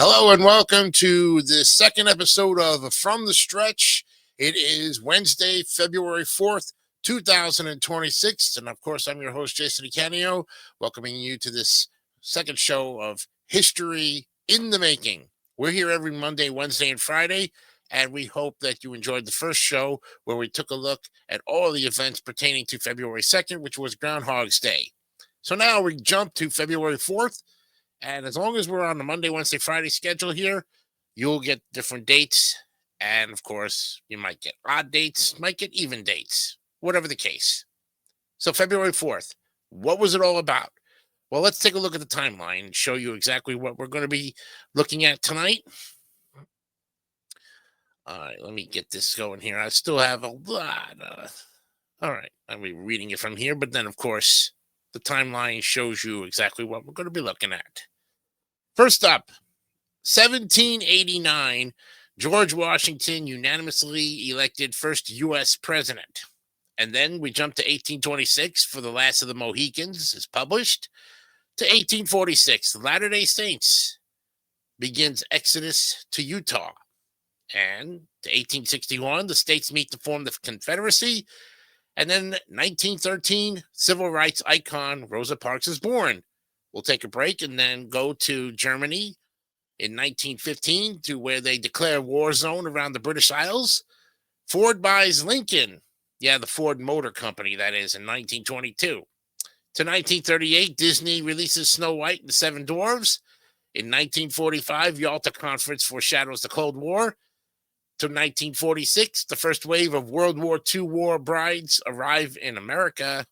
Hello and welcome to the second episode of From the Stretch. It is Wednesday, February 4th, 2026. And of course, I'm your host, Jason DiCanio, welcoming you to this second show of History in the Making. We're here every Monday, Wednesday, and Friday, and we hope that you enjoyed the first show where we took a look at all the events pertaining to February 2nd, which was Groundhog's Day. So now we jump to February 4th. And as long as we're on the Monday, Wednesday, Friday schedule here, you'll get different dates. And of course, you might get odd dates, might get even dates, whatever the case. So February 4th, what was it all about? Well, let's take a look at the timeline and show you exactly what we're going to be looking at tonight. All right, let me get this going here. I still have a lot. All right, I'll be reading it from here. But then, of course, the timeline shows you exactly what we're going to be looking at. First up, 1789, George Washington unanimously elected first U.S. president. And then we jump to 1826 for The Last of the Mohicans is published. To 1846, the Latter-day Saints begins exodus to Utah. And to 1861, the states meet to form the Confederacy. And then 1913, civil rights icon Rosa Parks is born. We'll take a break and then go to Germany in 1915 to where they declare war zone around the British Isles. Ford buys Lincoln. Yeah, the Ford Motor Company, that is, in 1922. To 1938, Disney releases Snow White and the Seven Dwarfs. In 1945, Yalta Conference foreshadows the Cold War. To 1946, the first wave of World War II war brides arrive in America,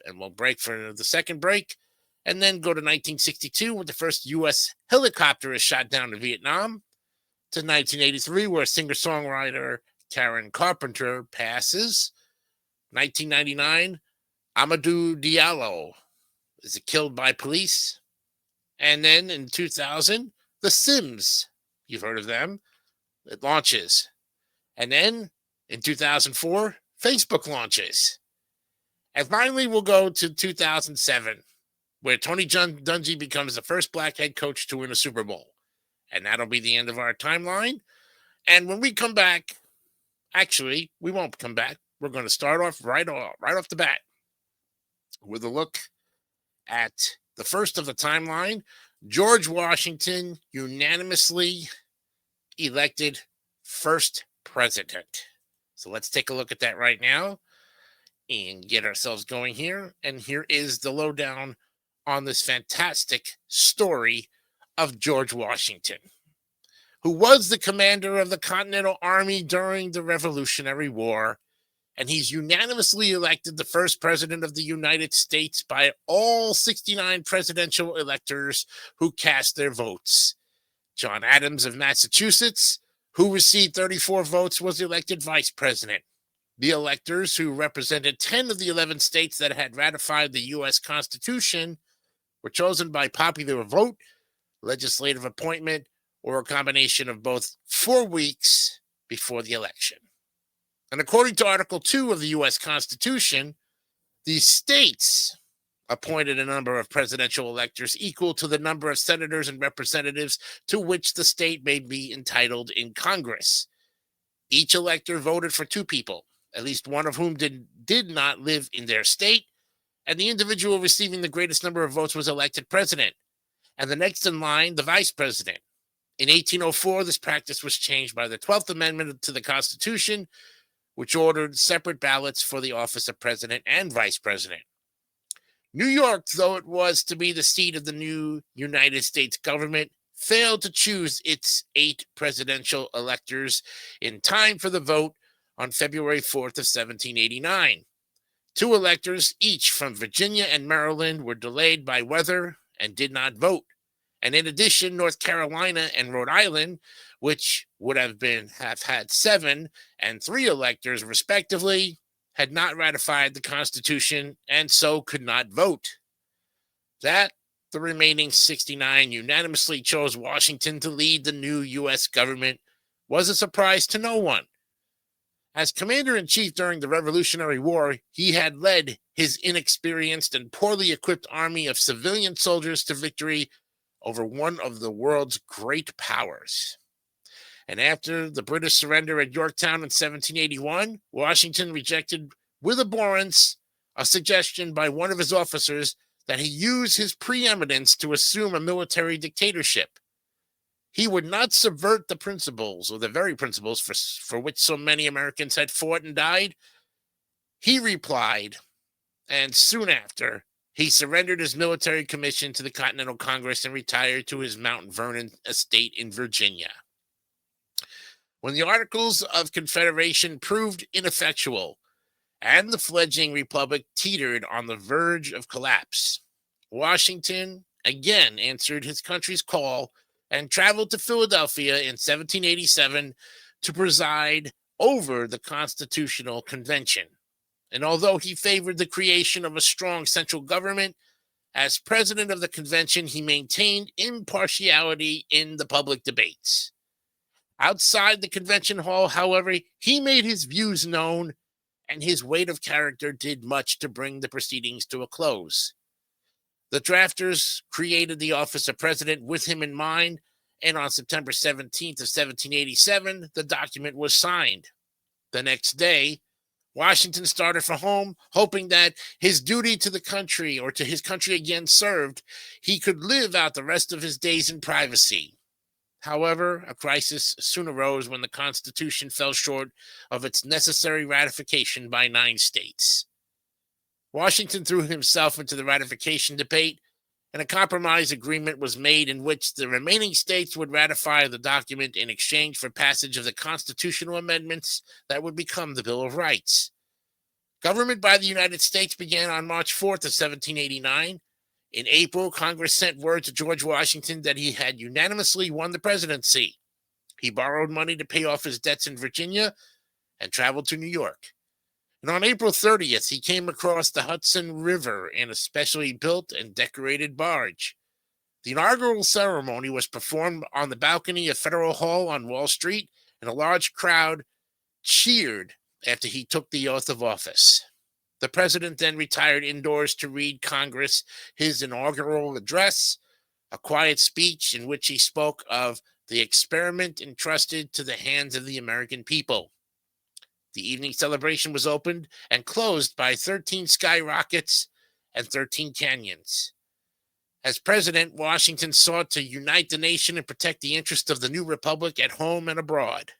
and we'll break for the second break, and then go to 1962 when the first U.S. helicopter is shot down in Vietnam, to 1983 where singer-songwriter Karen Carpenter passes, 1999, Amadou Diallo is killed by police, and then in 2000, The Sims, you've heard of them, it launches. And then in 2004, Facebook launches. And finally, we'll go to 2007, where Tony Dungy becomes the first black head coach to win a Super Bowl. And that'll be the end of our timeline. And when we come back, actually, we won't come back. We're going to start off right off the bat with a look at the first of the timeline. George Washington unanimously elected first president. So let's take a look at that right now and get ourselves going here. And here is the lowdown on this fantastic story of George Washington, who was the commander of the Continental Army during the Revolutionary War. And he's unanimously elected the first president of the United States by all 69 presidential electors who cast their votes. John Adams of Massachusetts, who received 34 votes, was elected vice president. The electors, who represented 10 of the 11 states that had ratified the U.S. Constitution, were chosen by popular vote, legislative appointment, or a combination of both 4 weeks before the election. And according to Article 2 of the U.S. Constitution, the states appointed a number of presidential electors equal to the number of senators and representatives to which the state may be entitled in Congress. Each elector voted for 2 people, at least one of whom did not live in their state, and the individual receiving the greatest number of votes was elected president, and the next in line, the vice president. In 1804, this practice was changed by the 12th Amendment to the Constitution, which ordered separate ballots for the office of president and vice president. New York, though it was to be the seat of the new United States government, failed to choose its 8 presidential electors in time for the vote on February 4th of 1789. 2 electors, each from Virginia and Maryland, were delayed by weather and did not vote. And in addition, North Carolina and Rhode Island, which would have had 7 and 3 electors respectively, had not ratified the Constitution and so could not vote. That the remaining 69 unanimously chose Washington to lead the new U.S. government was a surprise to no one. As commander-in-chief during the Revolutionary War, he had led his inexperienced and poorly equipped army of civilian soldiers to victory over one of the world's great powers. And after the British surrender at Yorktown in 1781, Washington rejected with abhorrence a suggestion by one of his officers that he use his preeminence to assume a military dictatorship. He would not subvert the principles, or the very principles for which so many Americans had fought and died. He replied, and soon after, he surrendered his military commission to the Continental Congress and retired to his Mount Vernon estate in Virginia. When the Articles of Confederation proved ineffectual and the fledgling republic teetered on the verge of collapse, Washington again answered his country's call and traveled to Philadelphia in 1787 to preside over the Constitutional Convention. And although he favored the creation of a strong central government, as president of the convention, he maintained impartiality in the public debates. Outside the convention hall, however, he made his views known, and his weight of character did much to bring the proceedings to a close. The drafters created the office of president with him in mind, and on September 17th of 1787, the document was signed. The next day, Washington started for home, hoping that his duty to the country, or to his country again served, he could live out the rest of his days in privacy. However, a crisis soon arose when the Constitution fell short of its necessary ratification by 9 states. Washington threw himself into the ratification debate, and a compromise agreement was made in which the remaining states would ratify the document in exchange for passage of the constitutional amendments that would become the Bill of Rights. Government by the United States began on March 4th of 1789. In April, Congress sent word to George Washington that he had unanimously won the presidency. He borrowed money to pay off his debts in Virginia and traveled to New York. And on April 30th, he came across the Hudson River in a specially built and decorated barge. The inaugural ceremony was performed on the balcony of Federal Hall on Wall Street, and a large crowd cheered after he took the oath of office. The president then retired indoors to read Congress his inaugural address, a quiet speech in which he spoke of the experiment entrusted to the hands of the American people. The evening celebration was opened and closed by 13 skyrockets and 13 canyons. As president, Washington sought to unite the nation and protect the interests of the new republic at home and abroad.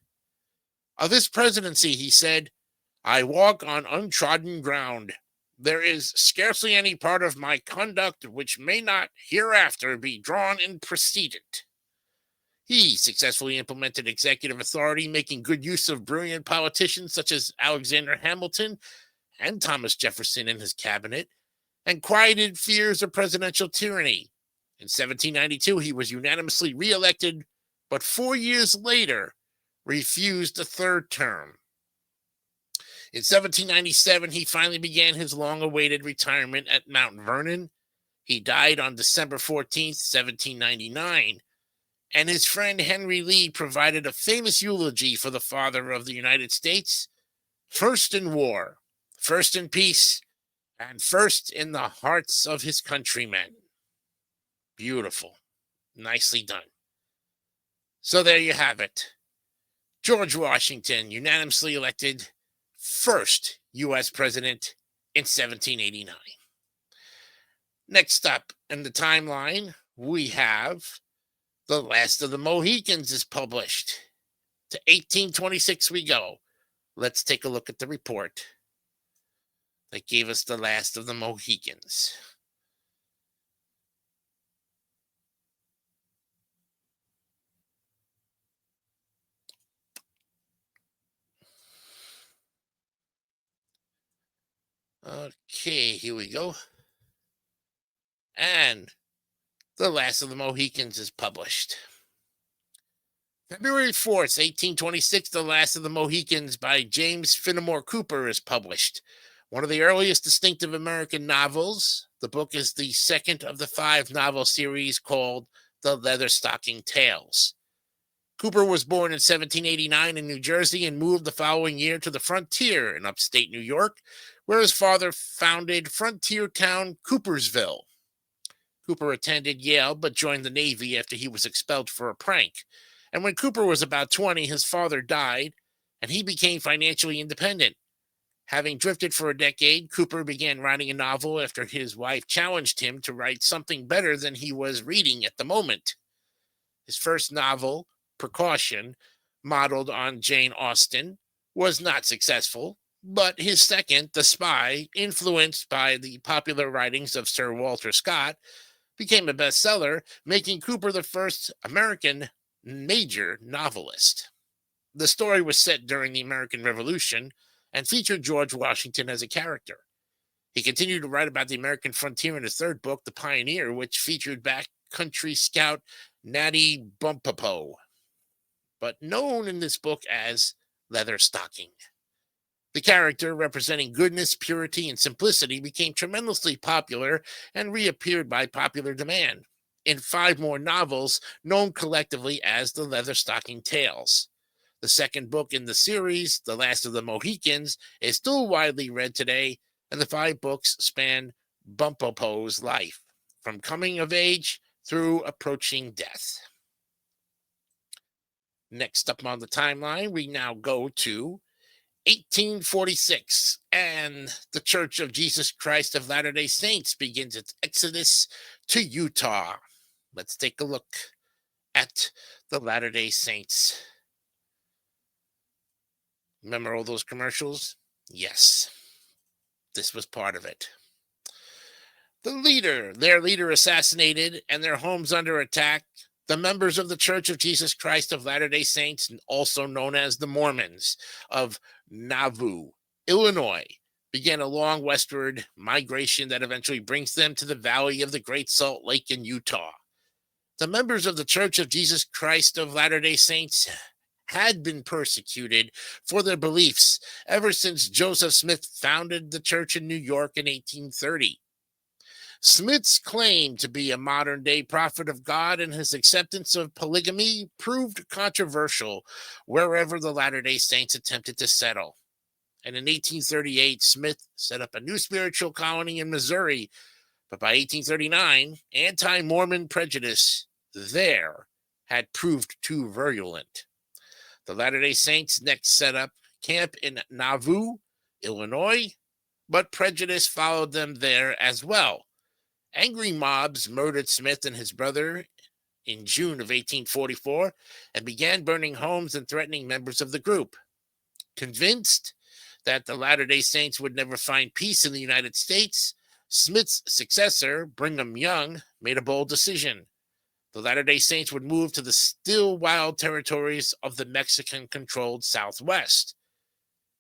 Of his presidency, he said, "I walk on untrodden ground. There is scarcely any part of my conduct which may not hereafter be drawn in precedent." He successfully implemented executive authority, making good use of brilliant politicians such as Alexander Hamilton and Thomas Jefferson in his cabinet, and quieted fears of presidential tyranny. In 1792, he was unanimously reelected, but 4 years later refused a third term. In 1797, he finally began his long-awaited retirement at Mount Vernon. He died on December 14th, 1799. And his friend Henry Lee provided a famous eulogy for the father of the United States: first in war, first in peace, and first in the hearts of his countrymen. Beautiful. Nicely done. So there you have it. George Washington, unanimously elected first U.S. president in 1789. Next up in the timeline, we have The Last of the Mohicans is published. To 1826 we go. Let's take a look at the report that gave us The Last of the Mohicans. Okay, here we go. And The Last of the Mohicans is published. February 4th, 1826, The Last of the Mohicans by James Fenimore Cooper is published. One of the earliest distinctive American novels. The book is the second of the 5 novel series called The Leatherstocking Tales. Cooper was born in 1789 in New Jersey and moved the following year to the frontier in upstate New York, where his father founded frontier town Coopersville. Cooper attended Yale but joined the Navy after he was expelled for a prank. And when Cooper was about 20, his father died and he became financially independent. Having drifted for a decade, Cooper began writing a novel after his wife challenged him to write something better than he was reading at the moment. His first novel, Precaution, modeled on Jane Austen, was not successful, but his second, The Spy, influenced by the popular writings of Sir Walter Scott, became a bestseller, making Cooper the first American major novelist. The story was set during the American Revolution and featured George Washington as a character. He continued to write about the American frontier in his third book, The Pioneer, which featured backcountry scout Natty Bumppo, but known in this book as Leather Stocking. The character, representing goodness, purity, and simplicity, became tremendously popular and reappeared by popular demand in 5 more novels known collectively as the Leather Stocking Tales. The second book in the series, The Last of the Mohicans, is still widely read today, and the 5 books span Bumppo's life, from coming of age through approaching death. Next up on the timeline, we now go to 1846, and the Church of Jesus Christ of Latter-day Saints begins its exodus to Utah. Let's take a look at the Latter-day Saints. Remember all those commercials? Yes, this was part of it. Their leader assassinated and their homes under attack. The members of the Church of Jesus Christ of Latter-day Saints, also known as the Mormons of Nauvoo, Illinois, began a long westward migration that eventually brings them to the valley of the Great Salt Lake in Utah. The members of the Church of Jesus Christ of Latter-day Saints had been persecuted for their beliefs ever since Joseph Smith founded the church in New York in 1830. Smith's claim to be a modern-day prophet of God and his acceptance of polygamy proved controversial wherever the Latter-day Saints attempted to settle. And in 1838, Smith set up a new spiritual colony in Missouri, but by 1839, anti-Mormon prejudice there had proved too virulent. The Latter-day Saints next set up camp in Nauvoo, Illinois, but prejudice followed them there as well. Angry mobs murdered Smith and his brother in June of 1844 and began burning homes and threatening members of the group. Convinced that the Latter-day Saints would never find peace in the United States, Smith's successor, Brigham Young, made a bold decision. The Latter-day Saints would move to the still wild territories of the Mexican-controlled Southwest.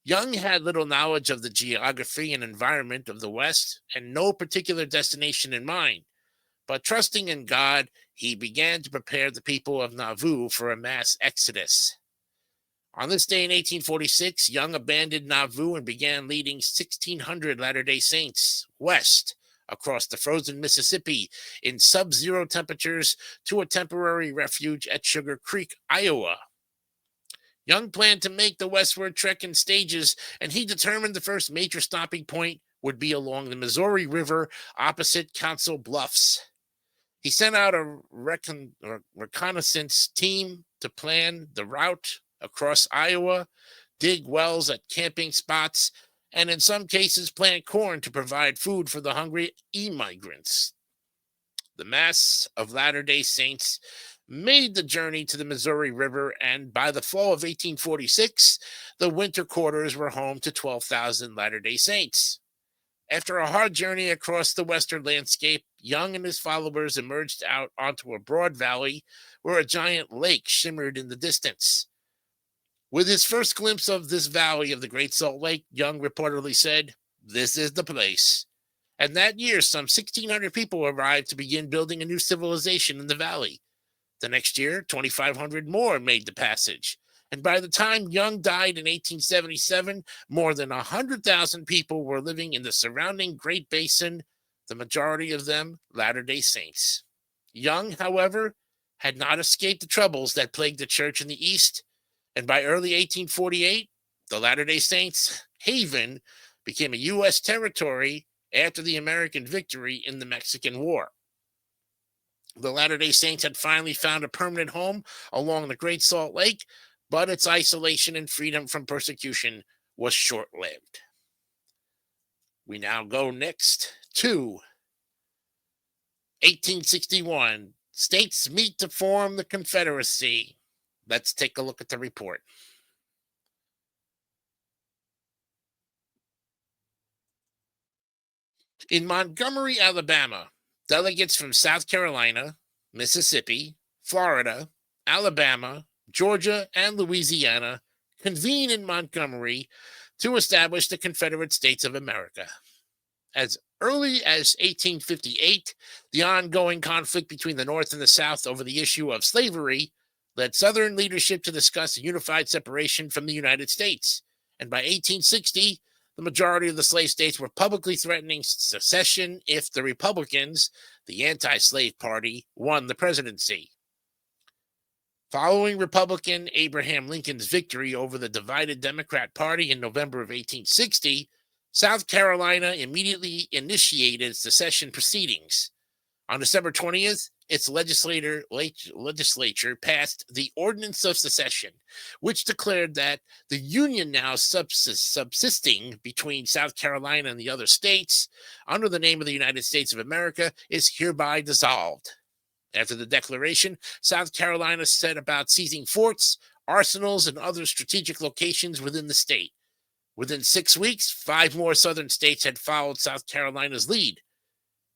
Young had little knowledge of the geography and environment of the West and no particular destination in mind, but trusting in God, he began to prepare the people of Nauvoo for a mass exodus. On this day in 1846, Young abandoned Nauvoo and began leading 1,600 Latter-day Saints west across the frozen Mississippi in sub-zero temperatures to a temporary refuge at Sugar Creek, Iowa. Young planned to make the westward trek in stages, and he determined the first major stopping point would be along the Missouri River opposite Council Bluffs. He sent out a reconnaissance team to plan the route across Iowa, dig wells at camping spots, and in some cases plant corn to provide food for the hungry immigrants. The mass of Latter-day Saints made the journey to the Missouri River, and by the fall of 1846, the winter quarters were home to 12,000 Latter-day Saints. After a hard journey across the western landscape, Young and his followers emerged out onto a broad valley where a giant lake shimmered in the distance. With his first glimpse of this valley of the Great Salt Lake, Young reportedly said, "This is the place." And that year, some 1,600 people arrived to begin building a new civilization in the valley. The next year, 2,500 more made the passage. And by the time Young died in 1877, more than 100,000 people were living in the surrounding Great Basin, the majority of them Latter-day Saints. Young, however, had not escaped the troubles that plagued the church in the East, and by early 1848, the Latter-day Saints' haven became a U.S. territory after the American victory in the Mexican War. The Latter-day Saints had finally found a permanent home along the Great Salt Lake, but its isolation and freedom from persecution was short-lived. We now go next to 1861. States meet to form the Confederacy. Let's take a look at the report. In Montgomery, Alabama, delegates from South Carolina, Mississippi, Florida, Alabama, Georgia, and Louisiana convene in Montgomery to establish the Confederate States of America. As early as 1858, the ongoing conflict between the North and the South over the issue of slavery led Southern leadership to discuss a unified separation from the United States. And by 1860, the majority of the slave states were publicly threatening secession if the Republicans, the anti-slave party, won the presidency. Following Republican Abraham Lincoln's victory over the divided Democrat Party in November of 1860, South Carolina immediately initiated secession proceedings. On December 20th, its legislature passed the Ordinance of Secession, which declared that the union now subsisting between South Carolina and the other states under the name of the United States of America is hereby dissolved. After the declaration, South Carolina set about seizing forts, arsenals, and other strategic locations within the state. Within 6 weeks, 5 more southern states had followed South Carolina's lead.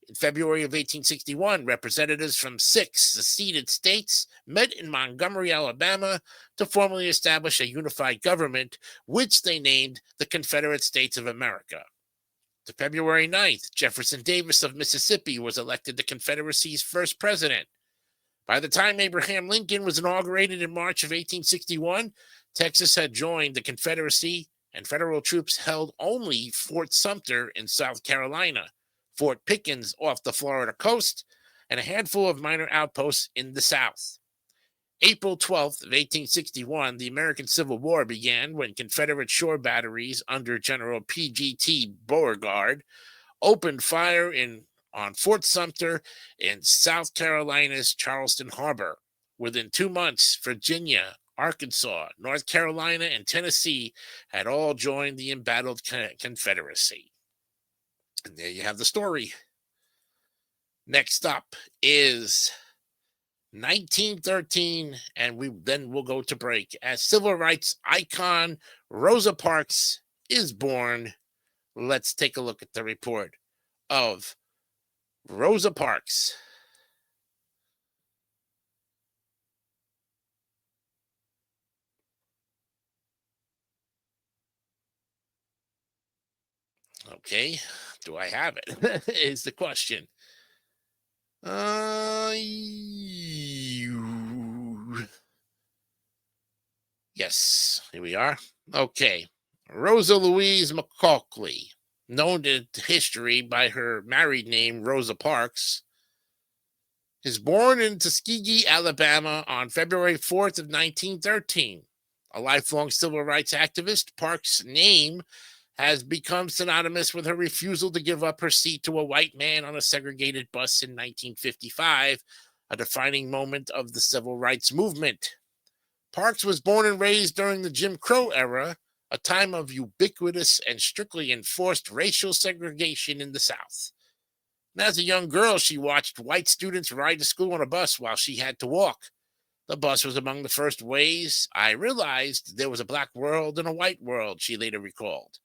In February of 1861, representatives from 6 seceded states met in Montgomery, Alabama, to formally establish a unified government, which they named the Confederate States of America. To February 9th, Jefferson Davis of Mississippi was elected the Confederacy's first president. By the time Abraham Lincoln was inaugurated in March of 1861, Texas had joined the Confederacy, and federal troops held only Fort Sumter in South Carolina, Fort Pickens off the Florida coast, and a handful of minor outposts in the South. April 12th of 1861, the American Civil War began when Confederate shore batteries under General P.G.T. Beauregard opened fire on Fort Sumter in South Carolina's Charleston Harbor. Within 2 months, Virginia, Arkansas, North Carolina, and Tennessee had all joined the embattled Confederacy. And there you have the story. Next up is 1913, and we'll go to break. As civil rights icon Rosa Parks is born. Let's take a look at the report of Rosa Parks. Okay, do I have it? Is the question. Yes, here we are. Okay. Rosa Louise McCulkley, known to history by her married name, Rosa Parks, is born in Tuskegee, Alabama on February 4th of 1913. A lifelong civil rights activist, Parks' name has become synonymous with her refusal to give up her seat to a white man on a segregated bus in 1955, a defining moment of the civil rights movement. Parks was born and raised during the Jim Crow era, a time of ubiquitous and strictly enforced racial segregation in the South. And as a young girl, she watched white students ride to school on a bus while she had to walk. The bus was among the first ways I realized there was a black world and a white world, she later recalled.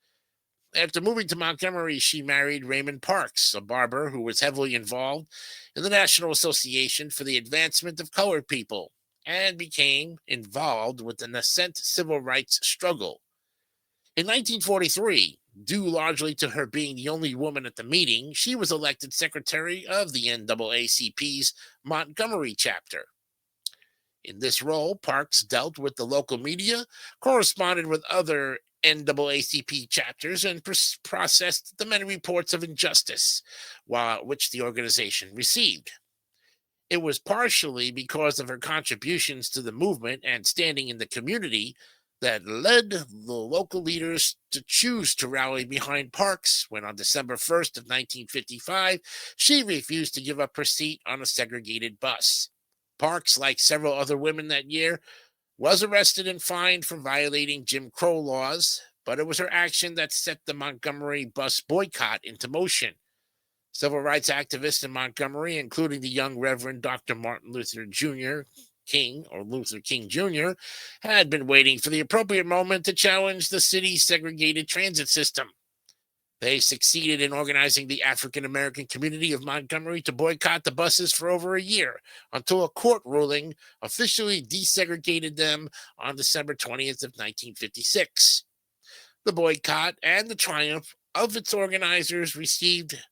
After moving to Montgomery, she married Raymond Parks, a barber who was heavily involved in the National Association for the Advancement of Colored People, and became involved with the nascent civil rights struggle. In 1943, due largely to her being the only woman at the meeting, she was elected secretary of the NAACP's Montgomery chapter. In this role, Parks dealt with the local media, corresponded with other NAACP chapters, and processed the many reports of injustice which the organization received. It was partially because of her contributions to the movement and standing in the community that led the local leaders to choose to rally behind Parks when on December 1st of 1955, she refused to give up her seat on a segregated bus. Parks, like several other women that year, was arrested and fined for violating Jim Crow laws, but it was her action that set the Montgomery bus boycott into motion. Civil rights activists in Montgomery, including the young Reverend Dr. Martin Luther Jr. King, or Luther King Jr., had been waiting for the appropriate moment to challenge the city's segregated transit system. They succeeded in organizing the African American community of Montgomery to boycott the buses for over a year, until a court ruling officially desegregated them on December 20th of 1956. The boycott and the triumph of its organizers received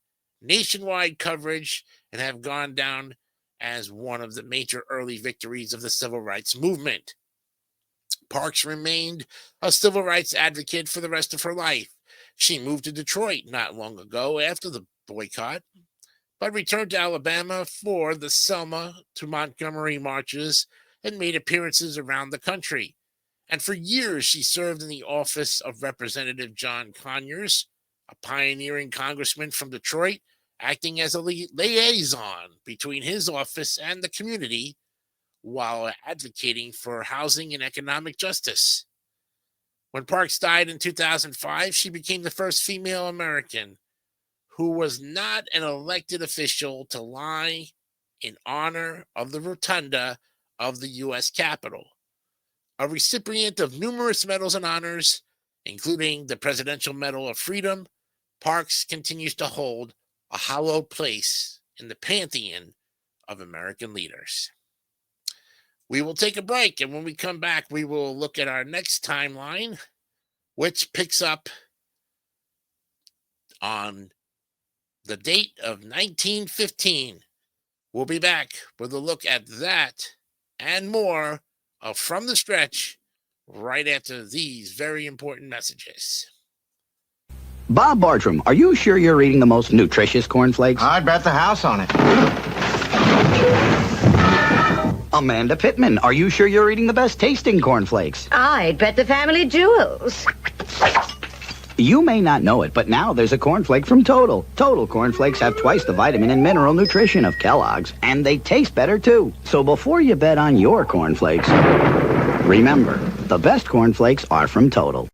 nationwide coverage and have gone down as one of the major early victories of the civil rights movement. Parks remained a civil rights advocate for the rest of her life. She moved to Detroit not long ago after the boycott, but returned to Alabama for the Selma to Montgomery marches and made appearances around the country. And for years, she served in the office of Representative John Conyers, a pioneering congressman from Detroit, acting as a liaison between his office and the community while advocating for housing and economic justice. When Parks died in 2005, she became the first female American who was not an elected official to lie in honor of the rotunda of the U.S. Capitol. A recipient of numerous medals and honors, including the Presidential Medal of Freedom, Parks continues to hold a hallowed place in the pantheon of American leaders. We will take a break, and when we come back, we will look at our next timeline, which picks up on the date of 1915. We'll be back with a look at that and more of From the Stretch right after these very important messages. Bob Bartram, are you sure you're eating the most nutritious cornflakes? I'd bet the house on it. Amanda Pittman, are you sure you're eating the best tasting cornflakes? I'd bet the family jewels. You may not know it, but now there's a cornflake from Total. Total cornflakes have twice the vitamin and mineral nutrition of Kellogg's, and they taste better too. So before you bet on your cornflakes, remember, the best cornflakes are from Total.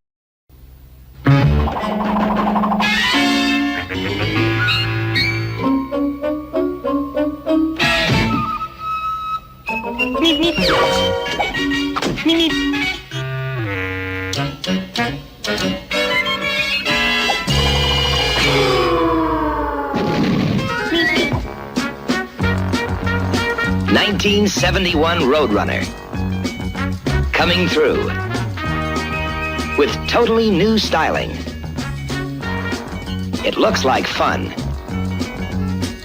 ...1971 Roadrunner. Coming through. With totally new styling. It looks like fun.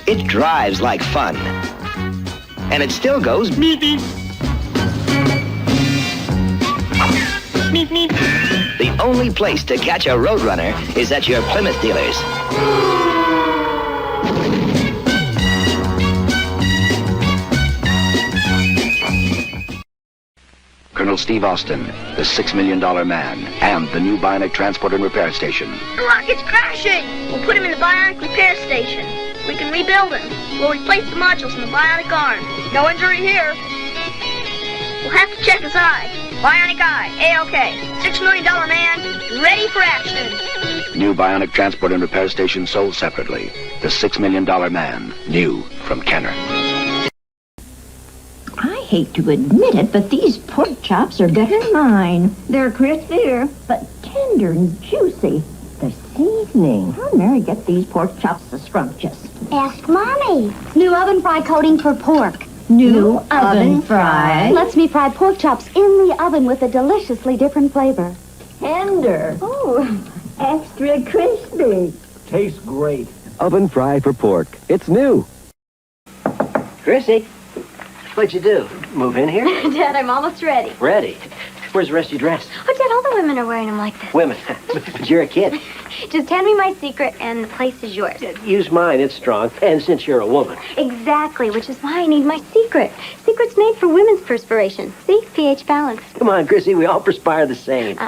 It drives like fun. And it still goes beep beep. Beep beep. The only place to catch a Roadrunner is at your Plymouth dealers. Colonel Steve Austin, the $6 Million Man, and the new Bionic Transport and Repair Station. The rocket's crashing! We'll put him in the Bionic Repair Station. We can rebuild him. We'll replace the modules in the bionic arm. No injury here. We'll have to check his eye. Bionic eye, A-OK. $6 Million Man, ready for action. New Bionic Transport and Repair Station sold separately. The $6 Million Man, new from Kenner. I hate to admit it, but these pork chops are better than mine. They're crispier, but tender and juicy. The seasoning. How did Mary get these pork chops so scrumptious? Ask Mommy. New oven fry coating for pork. New oven fry? Lets me fry pork chops in the oven with a deliciously different flavor. Tender. Oh, extra crispy. Tastes great. Oven fry for pork. It's new. Chrissy, what'd you do? Move in here? Dad, I'm almost ready. Ready? Where's the rest of your dress? Oh, Dad, all the women are wearing them like this. Women. But you're a kid. Just hand me my secret and the place is yours. Use mine. It's strong. And since you're a woman. Exactly, which is why I need my secret. Secret's made for women's perspiration. See? pH balance. Come on, Chrissy. We all perspire the same.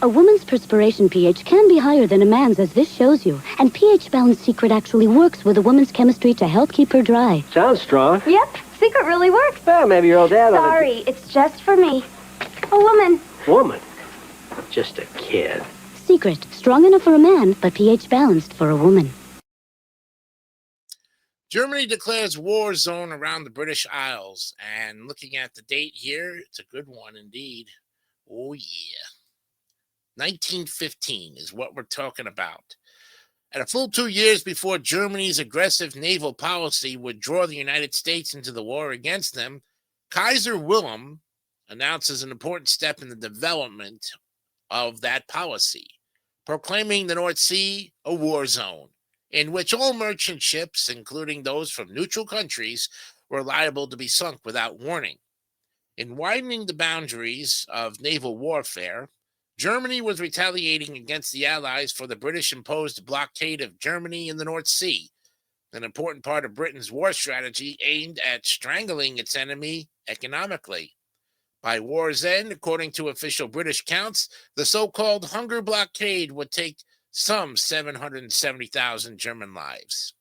A woman's perspiration pH can be higher than a man's, as this shows you. And pH Balance Secret actually works with a woman's chemistry to help keep her dry. Sounds strong. Yep, secret really works. Well, maybe your old dad... Sorry, it's just for me. A woman. Woman? Just a kid. Secret, strong enough for a man, but pH balanced for a woman. Germany declares war zone around the British Isles. And looking at the date here, it's a good one indeed. Oh, yeah. 1915 is what we're talking about. At a full 2 years before Germany's aggressive naval policy would draw the United States into the war against them, Kaiser Wilhelm announces an important step in the development of that policy, proclaiming the North Sea a war zone, in which all merchant ships, including those from neutral countries, were liable to be sunk without warning. In widening the boundaries of naval warfare, Germany was retaliating against the Allies for the British-imposed blockade of Germany in the North Sea, an important part of Britain's war strategy aimed at strangling its enemy economically. By war's end, according to official British counts, the so-called hunger blockade would take some 770,000 German lives.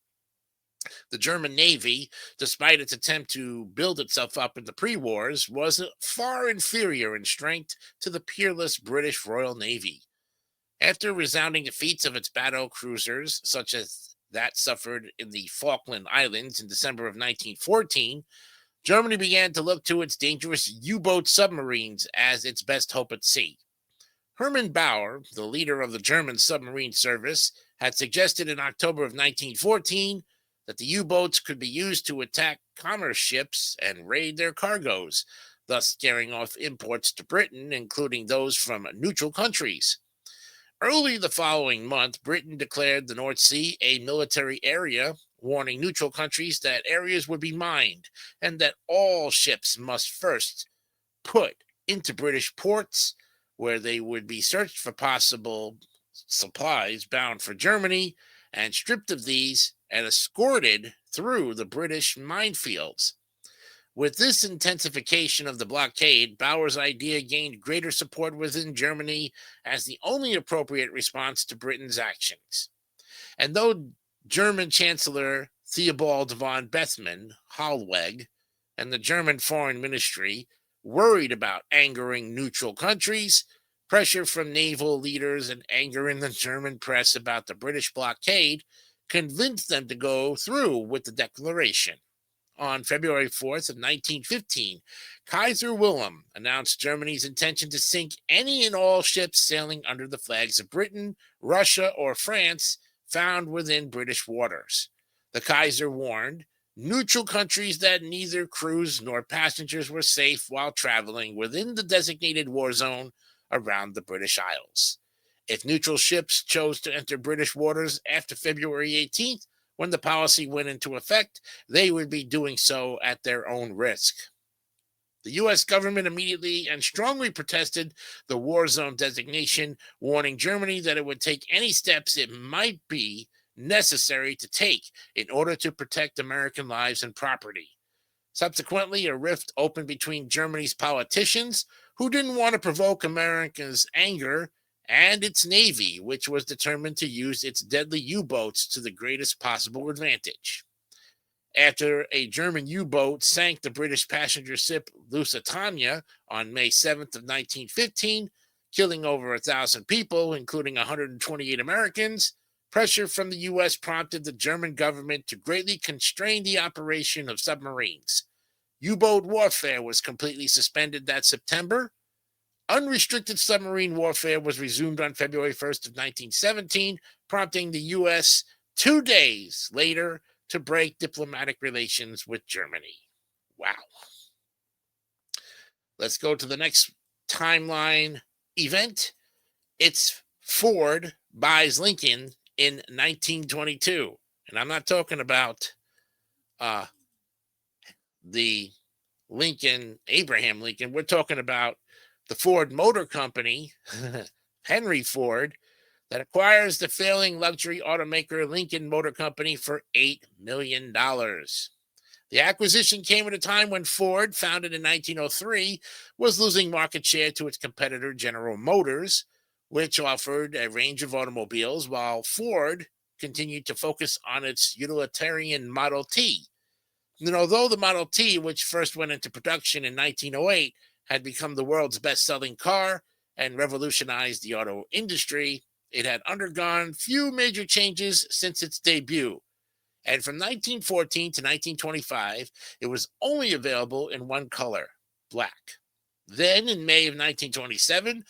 The German Navy, despite its attempt to build itself up in the pre-wars, was far inferior in strength to the peerless British Royal Navy. After resounding defeats of its battle cruisers, such as that suffered in the Falkland Islands in December of 1914, Germany began to look to its dangerous U-boat submarines as its best hope at sea. Hermann Bauer, the leader of the German submarine service, had suggested in October of 1914 that the U-boats could be used to attack commerce ships and raid their cargoes, thus scaring off imports to Britain, including those from neutral countries. Early the following month, Britain declared the North Sea a military area, warning neutral countries that areas would be mined and that all ships must first put into British ports, where they would be searched for possible supplies bound for Germany and stripped of these and escorted through the British minefields. With this intensification of the blockade, Bauer's idea gained greater support within Germany as the only appropriate response to Britain's actions. And though German Chancellor Theobald von Bethmann, Hollweg, and the German Foreign Ministry worried about angering neutral countries, pressure from naval leaders and anger in the German press about the British blockade convinced them to go through with the declaration. On February 4th of 1915, Kaiser Wilhelm announced Germany's intention to sink any and all ships sailing under the flags of Britain, Russia, or France found within British waters. The Kaiser warned neutral countries that neither crews nor passengers were safe while traveling within the designated war zone around the British Isles. If neutral ships chose to enter British waters after February 18th, when the policy went into effect, they would be doing so at their own risk. The U.S. government immediately and strongly protested the war zone designation, warning Germany that it would take any steps it might be necessary to take in order to protect American lives and property. Subsequently, a rift opened between Germany's politicians, who didn't want to provoke America's anger, and its Navy, which was determined to use its deadly U-boats to the greatest possible advantage. After a German U-boat sank the British passenger ship Lusitania on May 7th of 1915, killing over 1,000 people, including 128 Americans, pressure from the U.S. prompted the German government to greatly constrain the operation of submarines. U-boat warfare was completely suspended that September. Unrestricted submarine warfare was resumed on February 1st of 1917, prompting the U.S. 2 days later to break diplomatic relations with Germany. Wow. Let's go to the next timeline event. It's Ford buys Lincoln in 1922. And I'm not talking about the Lincoln, Abraham Lincoln. We're talking about the Ford Motor Company, Henry Ford, that acquires the failing luxury automaker Lincoln Motor Company for $8 million. The acquisition came at a time when Ford, founded in 1903, was losing market share to its competitor General Motors, which offered a range of automobiles, while Ford continued to focus on its utilitarian Model T. And although the Model T, which first went into production in 1908, had become the world's best-selling car and revolutionized the auto industry, it had undergone few major changes since its debut. And from 1914 to 1925, it was only available in one color, black. Then, in May of 1927,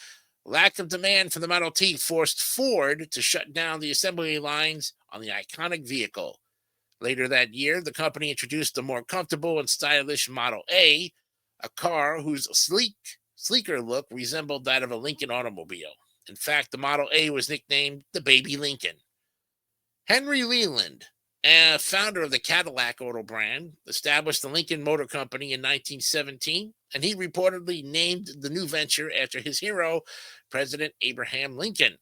lack of demand for the Model T forced Ford to shut down the assembly lines on the iconic vehicle. Later that year, the company introduced the more comfortable and stylish Model A, a car whose sleeker look resembled that of a Lincoln automobile. In fact, the Model A was nicknamed the Baby Lincoln. Henry Leland, founder of the Cadillac auto brand, established the Lincoln Motor Company in 1917, and he reportedly named the new venture after his hero, President Abraham Lincoln.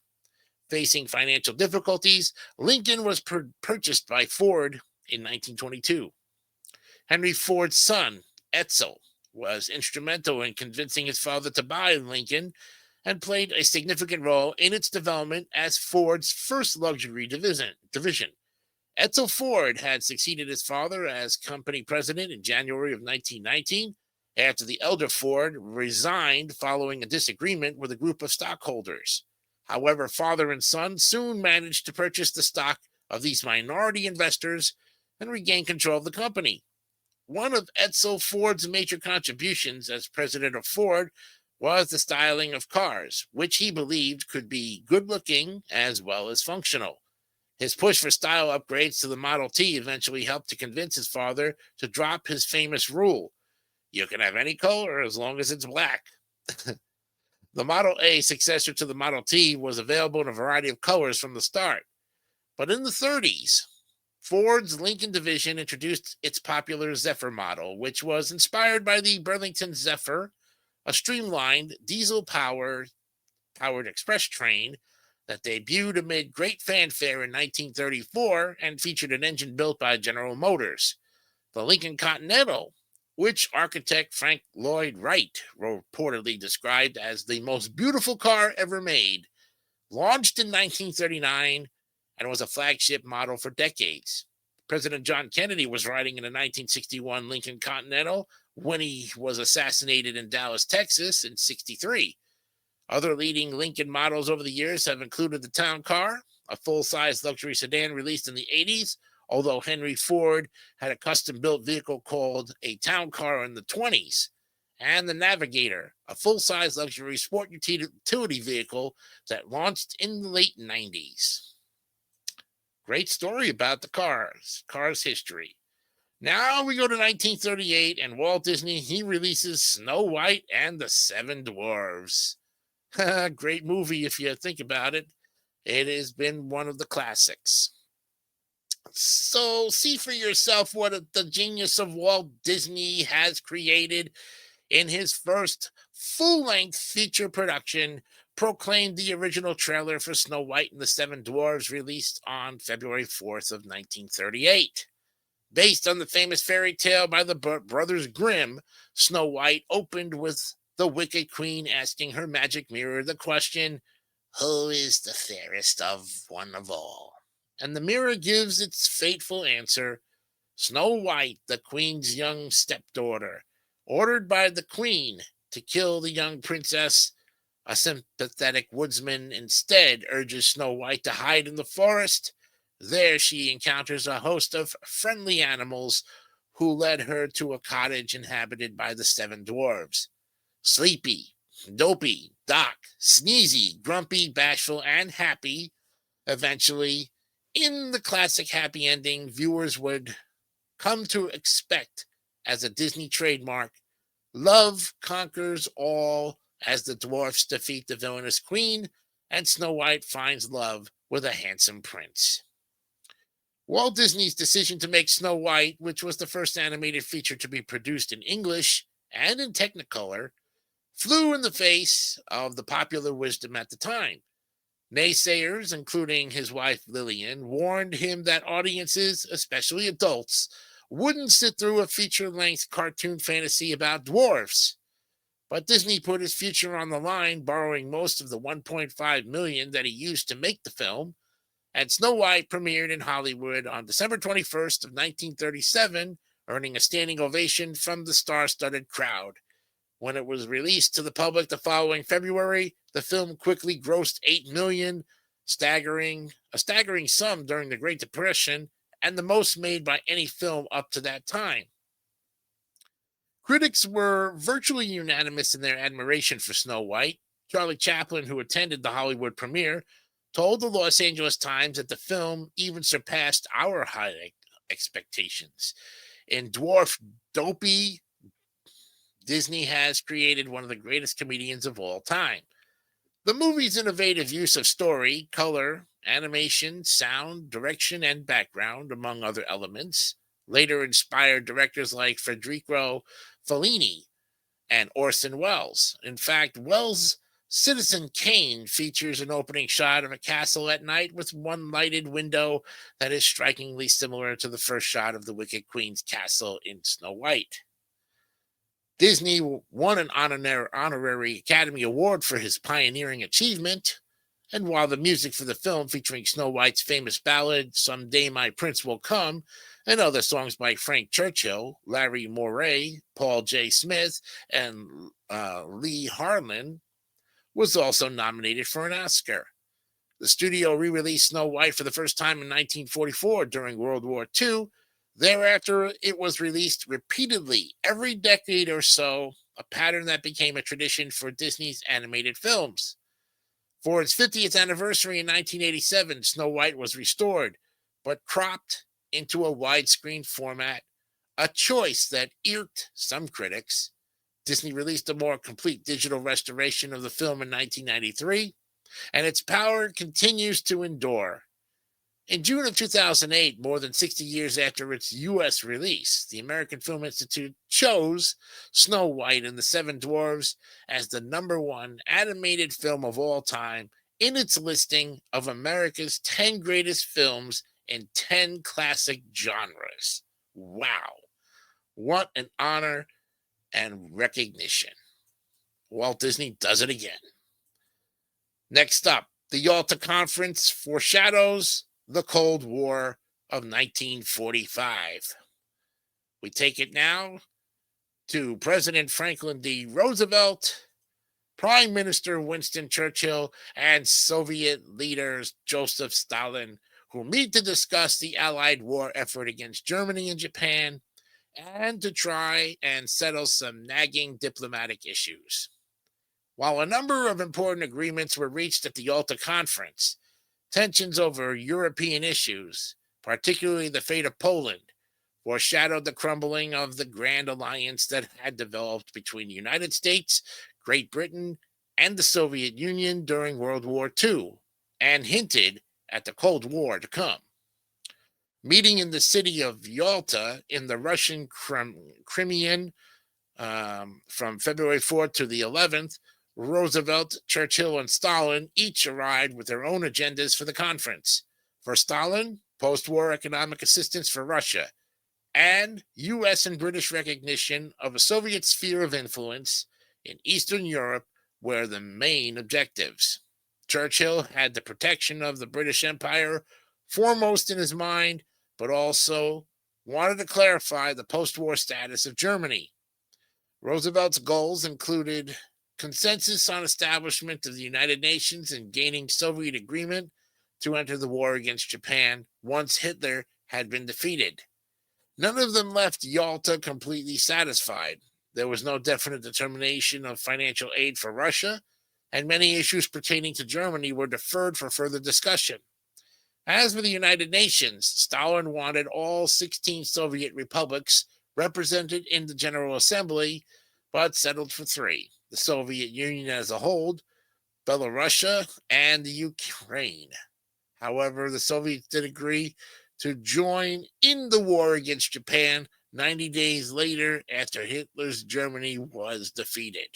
Facing financial difficulties, Lincoln was purchased by Ford in 1922. Henry Ford's son, Edsel, was instrumental in convincing his father to buy Lincoln and played a significant role in its development as Ford's first luxury division. Edsel Ford had succeeded his father as company president in January of 1919 after the elder Ford resigned following a disagreement with a group of stockholders. However, father and son soon managed to purchase the stock of these minority investors and regain control of the company. One of Edsel Ford's major contributions as president of Ford was the styling of cars, which he believed could be good-looking as well as functional. His push for style upgrades to the Model T eventually helped to convince his father to drop his famous rule: you can have any color as long as it's black. The Model A, successor to the Model T, was available in a variety of colors from the start. But in the 30s, Ford's Lincoln division introduced its popular Zephyr model, which was inspired by the Burlington Zephyr, a streamlined diesel-powered express train that debuted amid great fanfare in 1934 and featured an engine built by General Motors. The Lincoln Continental, which architect Frank Lloyd Wright reportedly described as the most beautiful car ever made, launched in 1939 and was a flagship model for decades. President John Kennedy was riding in a 1961 Lincoln Continental when he was assassinated in Dallas, Texas in 1963. Other leading Lincoln models over the years have included the Town Car, a full-size luxury sedan released in the 80s, although Henry Ford had a custom-built vehicle called a Town Car in the 20s, and the Navigator, a full-size luxury sport utility vehicle that launched in the late 90s. Great story about the cars history. Now we go to 1938, and Walt Disney, he releases Snow White and the Seven Dwarfs. Great movie if you think about it. It has been one of the classics. So see for yourself what the genius of Walt Disney has created in his first full-length feature production, proclaimed the original trailer for Snow White and the Seven Dwarfs, released on February 4th of 1938. Based on the famous fairy tale by the Brothers Grimm, Snow White opened with the Wicked Queen asking her magic mirror the question, "Who is the fairest of one of all?" And the mirror gives its fateful answer: Snow White, the queen's young stepdaughter, ordered by the queen to kill the young princess. A sympathetic woodsman instead urges Snow White to hide in the forest. There she encounters a host of friendly animals who led her to a cottage inhabited by the seven dwarves. Sleepy, Dopey, Doc, Sneezy, Grumpy, Bashful, and Happy. Eventually, in the classic happy ending viewers would come to expect as a Disney trademark, love conquers all as the dwarfs defeat the villainous queen and Snow White finds love with a handsome prince. Walt Disney's decision to make Snow White, which was the first animated feature to be produced in English and in Technicolor, flew in the face of the popular wisdom at the time. Naysayers, including his wife Lillian, warned him that audiences, especially adults, wouldn't sit through a feature-length cartoon fantasy about dwarfs. But Disney put his future on the line, borrowing most of the $1.5 million that he used to make the film, and Snow White premiered in Hollywood on December 21st of 1937, earning a standing ovation from the star-studded crowd. When it was released to the public the following February, the film quickly grossed $8 million, a staggering sum during the Great Depression, and the most made by any film up to that time. Critics were virtually unanimous in their admiration for Snow White. Charlie Chaplin, who attended the Hollywood premiere, told the Los Angeles Times that the film even surpassed our high expectations. In Dwarf Dopey, Disney has created one of the greatest comedians of all time. The movie's innovative use of story, color, animation, sound, direction, and background, among other elements, later inspired directors like Federico Fellini and Orson Welles. In fact, Welles' Citizen Kane features an opening shot of a castle at night with one lighted window that is strikingly similar to the first shot of the Wicked Queen's castle in Snow White. Disney won an honorary Academy Award for his pioneering achievement, and while the music for the film featuring Snow White's famous ballad, Someday My Prince Will Come, and other songs by Frank Churchill, Larry Morey, Paul J. Smith, and Lee Harlan, was also nominated for an Oscar. The studio re-released Snow White for the first time in 1944 during World War II. Thereafter, it was released repeatedly every decade or so, a pattern that became a tradition for Disney's animated films. For its 50th anniversary in 1987, Snow White was restored, but cropped into a widescreen format, a choice that irked some critics. Disney released a more complete digital restoration of the film in 1993, and its power continues to endure. In June of 2008, more than 60 years after its U.S. release, the American Film Institute chose Snow White and the Seven Dwarfs as the #1 animated film of all time in its listing of America's 10 greatest films in 10 classic genres. Wow. What an honor and recognition. Walt Disney does it again. Next up, the Yalta Conference foreshadows the Cold War of 1945. We take it now to President Franklin D. Roosevelt, Prime Minister Winston Churchill, and Soviet leaders Joseph Stalin, who meet to discuss the Allied war effort against Germany and Japan, and to try and settle some nagging diplomatic issues. While a number of important agreements were reached at the Yalta Conference, tensions over European issues, particularly the fate of Poland, foreshadowed the crumbling of the grand alliance that had developed between the United States, Great Britain, and the Soviet Union during World War II, and hinted at the Cold War to come. Meeting in the city of Yalta in the Russian Crimean from February 4th to the 11th, Roosevelt, Churchill, and Stalin each arrived with their own agendas for the conference. For Stalin, post-war economic assistance for Russia, and U.S. and British recognition of a Soviet sphere of influence in Eastern Europe were the main objectives. Churchill had the protection of the British Empire foremost in his mind, but also wanted to clarify the post-war status of Germany. Roosevelt's goals included consensus on establishment of the United Nations and gaining Soviet agreement to enter the war against Japan once Hitler had been defeated. None of them left Yalta completely satisfied. There was no definite determination of financial aid for Russia, and many issues pertaining to Germany were deferred for further discussion. As for the United Nations, Stalin wanted all 16 Soviet republics represented in the General Assembly, but settled for 3. The Soviet Union as a whole, Belarusia, and the Ukraine. However, the Soviets did agree to join in the war against Japan 90 days later after Hitler's Germany was defeated.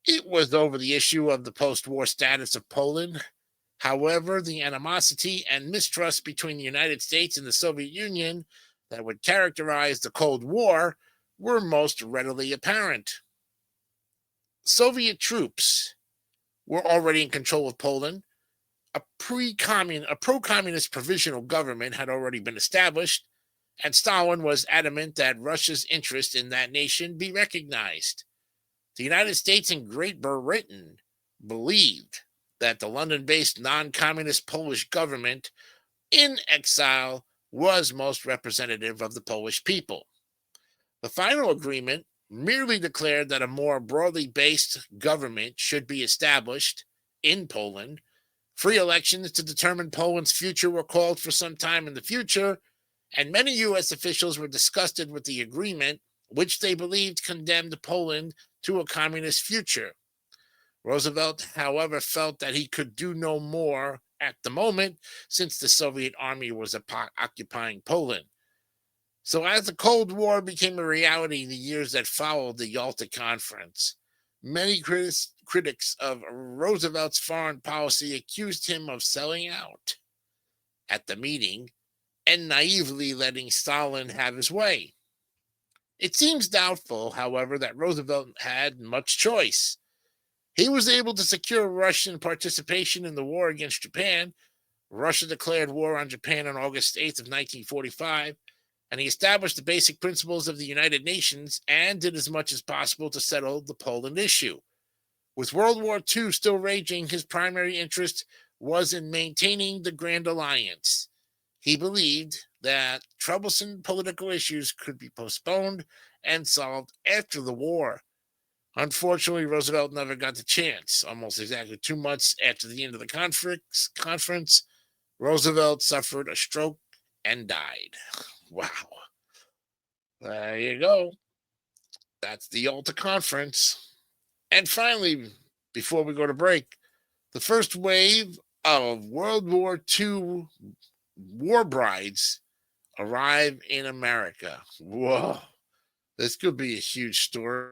It was over the issue of the post war status of Poland. However, the animosity and mistrust between the United States and the Soviet Union that would characterize the Cold War were most readily apparent. Soviet troops were already in control of Poland. A pro-communist provisional government had already been established, and Stalin was adamant that Russia's interest in that nation be recognized. The United States and Great Britain believed that the London-based non-communist Polish government in exile was most representative of the Polish people. The final agreement merely declared that a more broadly based government should be established in Poland. Free elections to determine Poland's future were called for some time in the future, and many U.S. officials were disgusted with the agreement, which they believed condemned Poland to a communist future. Roosevelt, however, felt that he could do no more at the moment since the Soviet army was occupying Poland. So, as the Cold War became a reality in the years that followed the Yalta Conference, many critics of Roosevelt's foreign policy accused him of selling out at the meeting and naively letting Stalin have his way. It seems doubtful, however, that Roosevelt had much choice. He was able to secure Russian participation in the war against Japan. Russia declared war on Japan on August 8th of 1945, and he established the basic principles of the United Nations and did as much as possible to settle the Poland issue. With World War II still raging, his primary interest was in maintaining the Grand Alliance. He believed that troublesome political issues could be postponed and solved after the war. Unfortunately, Roosevelt never got the chance. Almost exactly 2 months after the end of the conference, Roosevelt suffered a stroke and died. Wow. There you go. That's the Yalta Conference. And finally, before we go to break, the first wave of World War II war brides arrive in America. Whoa. This could be a huge story.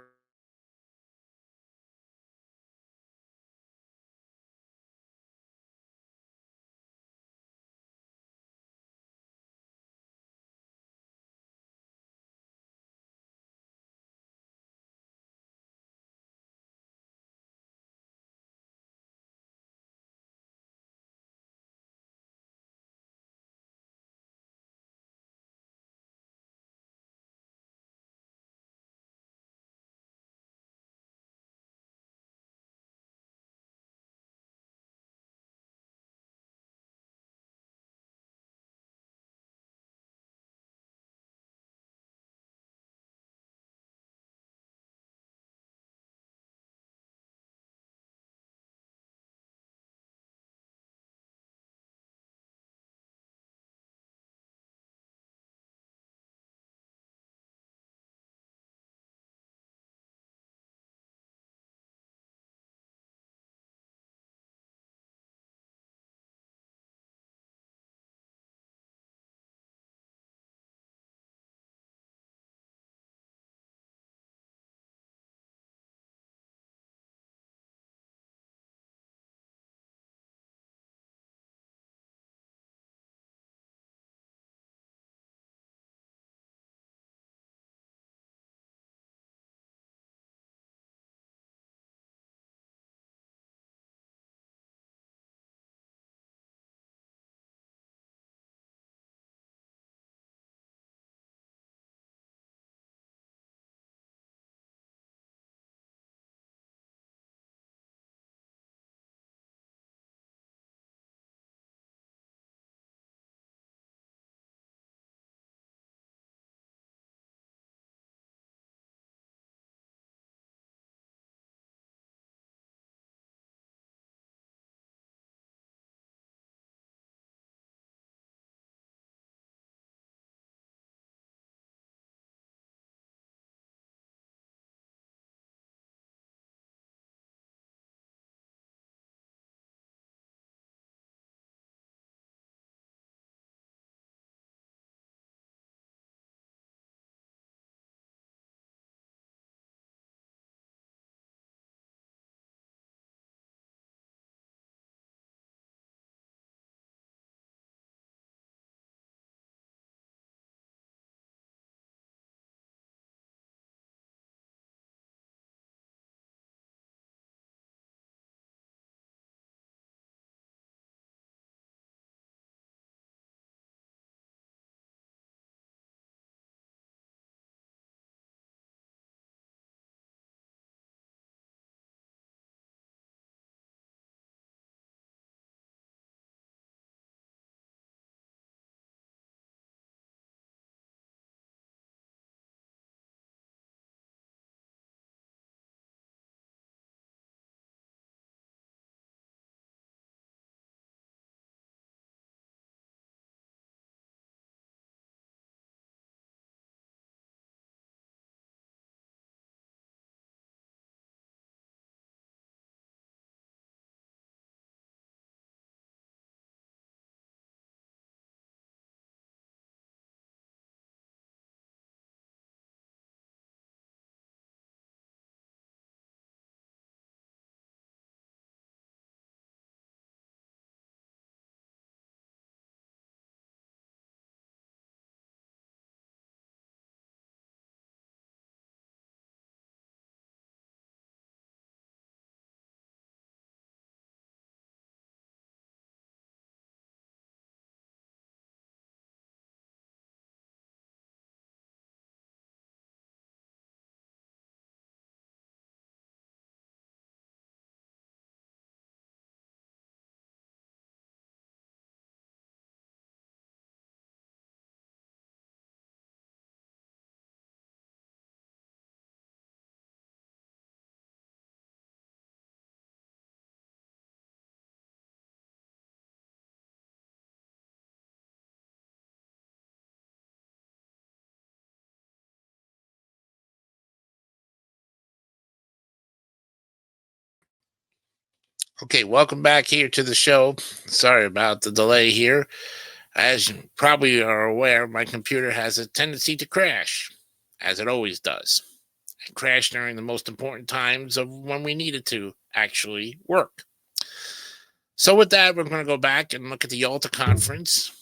Okay, welcome back here to the show. Sorry about the delay here. As you probably are aware, my computer has a tendency to crash, as it always does. It crashed during the most important times of when we needed to actually work. So with that, we're going to go back and look at the Yalta Conference.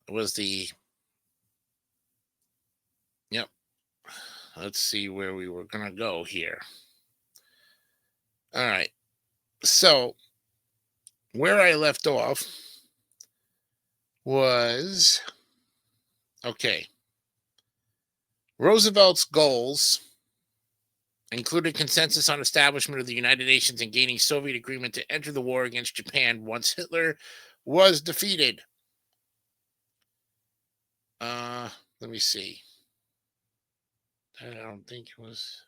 It was yep. Let's see where we were going to go here. All right. So where I left off was, okay, Roosevelt's goals included consensus on establishment of the United Nations and gaining Soviet agreement to enter the war against Japan once Hitler was defeated. Let me see. I don't think it was.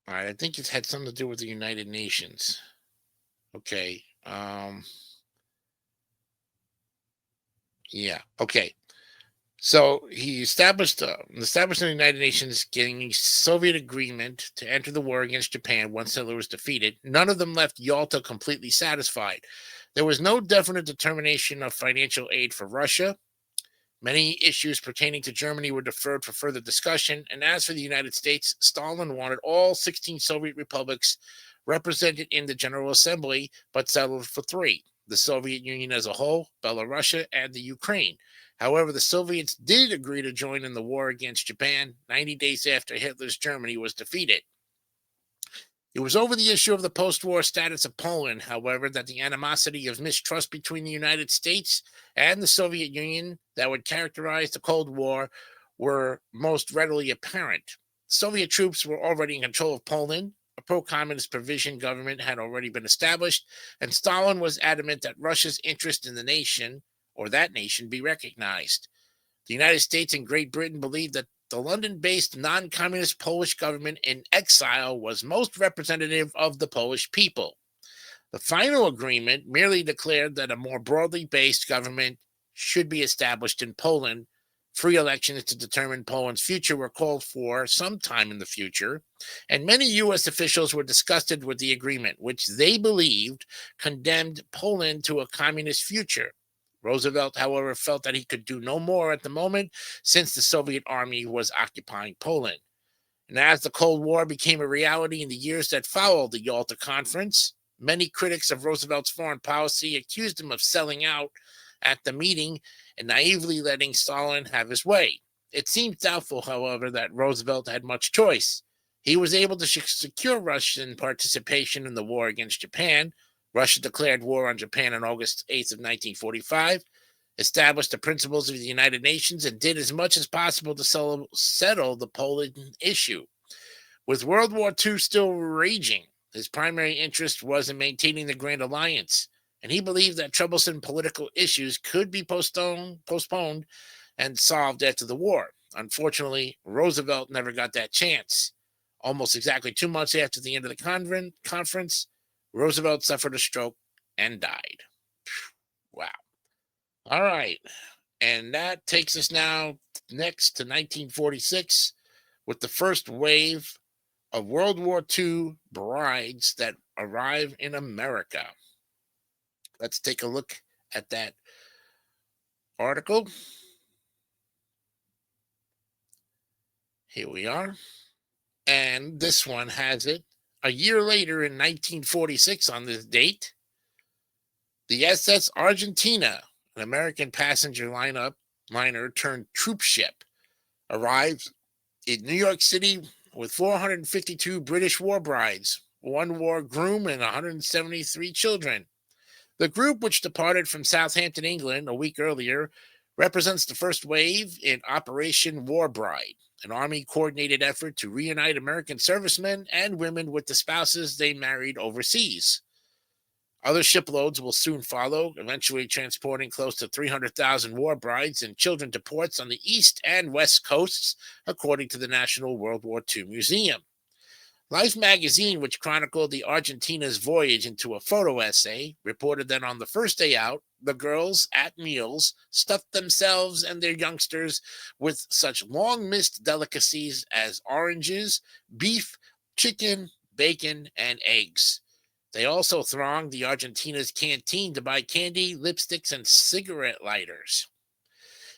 All right, I think it had something to do with the United Nations. Okay. Yeah. Okay. So he established the United Nations, getting Soviet agreement to enter the war against Japan once Hitler was defeated. None of them left Yalta completely satisfied. There was no definite determination of financial aid for Russia. Many issues pertaining to Germany were deferred for further discussion. And as for the United States, Stalin wanted all 16 Soviet republics represented in the General Assembly, but settled for 3: the Soviet Union as a whole, Belarus, and the Ukraine. However, the Soviets did agree to join in the war against Japan 90 days after Hitler's Germany was defeated. It was over the issue of the post-war status of Poland, however, that the animosity of mistrust between the United States and the Soviet Union that would characterize the Cold War were most readily apparent. Soviet troops were already in control of Poland. A pro-communist provision government had already been established, and Stalin was adamant that Russia's interest in the nation, or that nation, be recognized. The United States and Great Britain believed that the London-based non-communist Polish government in exile was most representative of the Polish people. The final agreement merely declared that a more broadly based government should be established in Poland. Free elections to determine Poland's future were called for sometime in the future, and many U.S. officials were disgusted with the agreement, which they believed condemned Poland to a communist future. Roosevelt, however, felt that he could do no more at the moment since the Soviet army was occupying Poland. And as the Cold War became a reality in the years that followed the Yalta Conference, many critics of Roosevelt's foreign policy accused him of selling out at the meeting and naively letting Stalin have his way. It seems doubtful, however, that Roosevelt had much choice. He was able to secure Russian participation in the war against Japan. Russia declared war on Japan on August 8th of 1945, established the principles of the United Nations, and did as much as possible to settle the Poland issue. With World War II still raging, his primary interest was in maintaining the Grand Alliance, and he believed that troublesome political issues could be postponed and solved after the war. Unfortunately, Roosevelt never got that chance. Almost exactly 2 months after the end of the conference, Roosevelt suffered a stroke and died. Wow. All right. And that takes us now next to 1946 with the first wave of World War II brides that arrive in America. Let's take a look at that article. Here we are. And this one has it. A year later in 1946 on this date, the SS Argentina, an American passenger liner turned troop ship, arrived in New York City with 452 British war brides, 1 war groom, and 173 children. The group, which departed from Southampton, England, a week earlier, represents the first wave in Operation War Bride, an Army-coordinated effort to reunite American servicemen and women with the spouses they married overseas. Other shiploads will soon follow, eventually transporting close to 300,000 war brides and children to ports on the east and west coasts, according to the National World War II Museum. Life magazine, which chronicled the Argentina's voyage into a photo essay, reported that on the first day out, the girls at meals stuffed themselves and their youngsters with such long-missed delicacies as oranges, beef, chicken, bacon, and eggs. They also thronged the Argentina's canteen to buy candy, lipsticks, and cigarette lighters.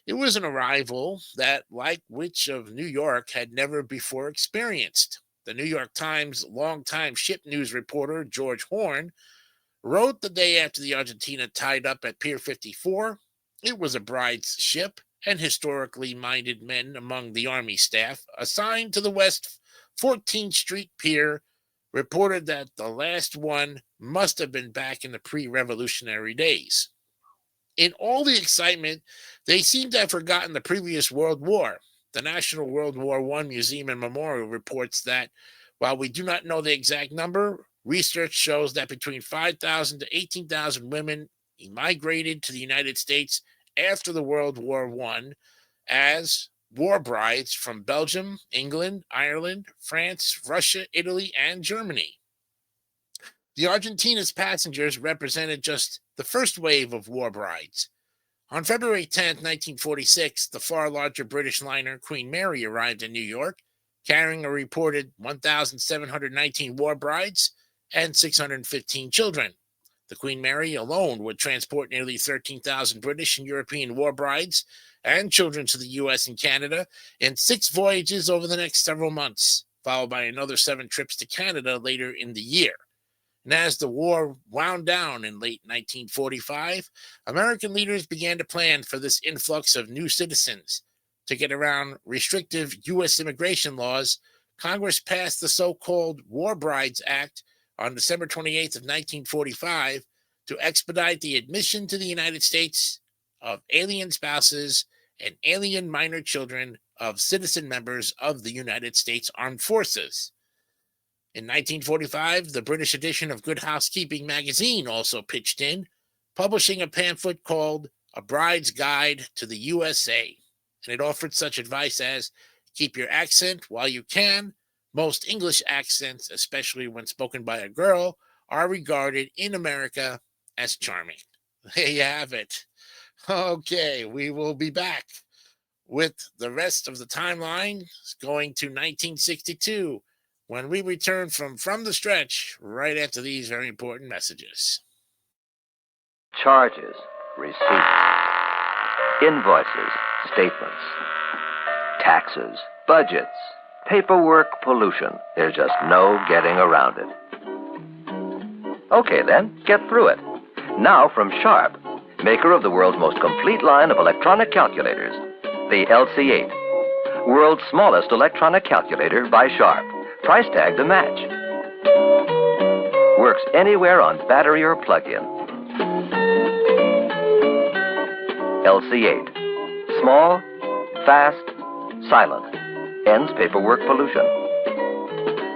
It was an arrival that, like which of New York, had never before experienced. The New York Times longtime ship news reporter George Horn wrote the day after the Argentina tied up at Pier 54, it was a bride's ship, and historically minded men among the Army staff assigned to the West 14th Street Pier reported that the last one must have been back in the pre-revolutionary days. In all the excitement, they seemed to have forgotten the previous World War. The National World War I Museum and Memorial reports that, while we do not know the exact number, research shows that between 5,000 to 18,000 women migrated to the United States after the World War I as war brides from Belgium, England, Ireland, France, Russia, Italy, and Germany. The Argentina's passengers represented just the first wave of war brides. On February 10, 1946, the far larger British liner Queen Mary arrived in New York, carrying a reported 1,719 war brides and 615 children. The Queen Mary alone would transport nearly 13,000 British and European war brides and children to the U.S. and Canada in 6 voyages over the next several months, followed by another 7 trips to Canada later in the year. And as the war wound down in late 1945, American leaders began to plan for this influx of new citizens. To get around restrictive U.S. immigration laws, Congress passed the so-called War Brides Act on December 28th of 1945 to expedite the admission to the United States of alien spouses and alien minor children of citizen members of the United States Armed Forces. In 1945, the British edition of Good Housekeeping magazine also pitched in, publishing a pamphlet called A Bride's Guide to the USA, and it offered such advice as, keep your accent while you can. Most English accents, especially when spoken by a girl, are regarded in America as charming. There you have it. Okay, we will be back with the rest of the timeline going to 1962 when we return from the stretch right after these very important messages. Charges, receipts, invoices, statements, taxes, budgets, paperwork, pollution. There's just no getting around it. Okay then, get through it. Now from Sharp, maker of the world's most complete line of electronic calculators, the LC8. World's smallest electronic calculator by Sharp. Price tag to match. Works anywhere on battery or plug-in. LC8. Small, fast, silent. Ends paperwork pollution.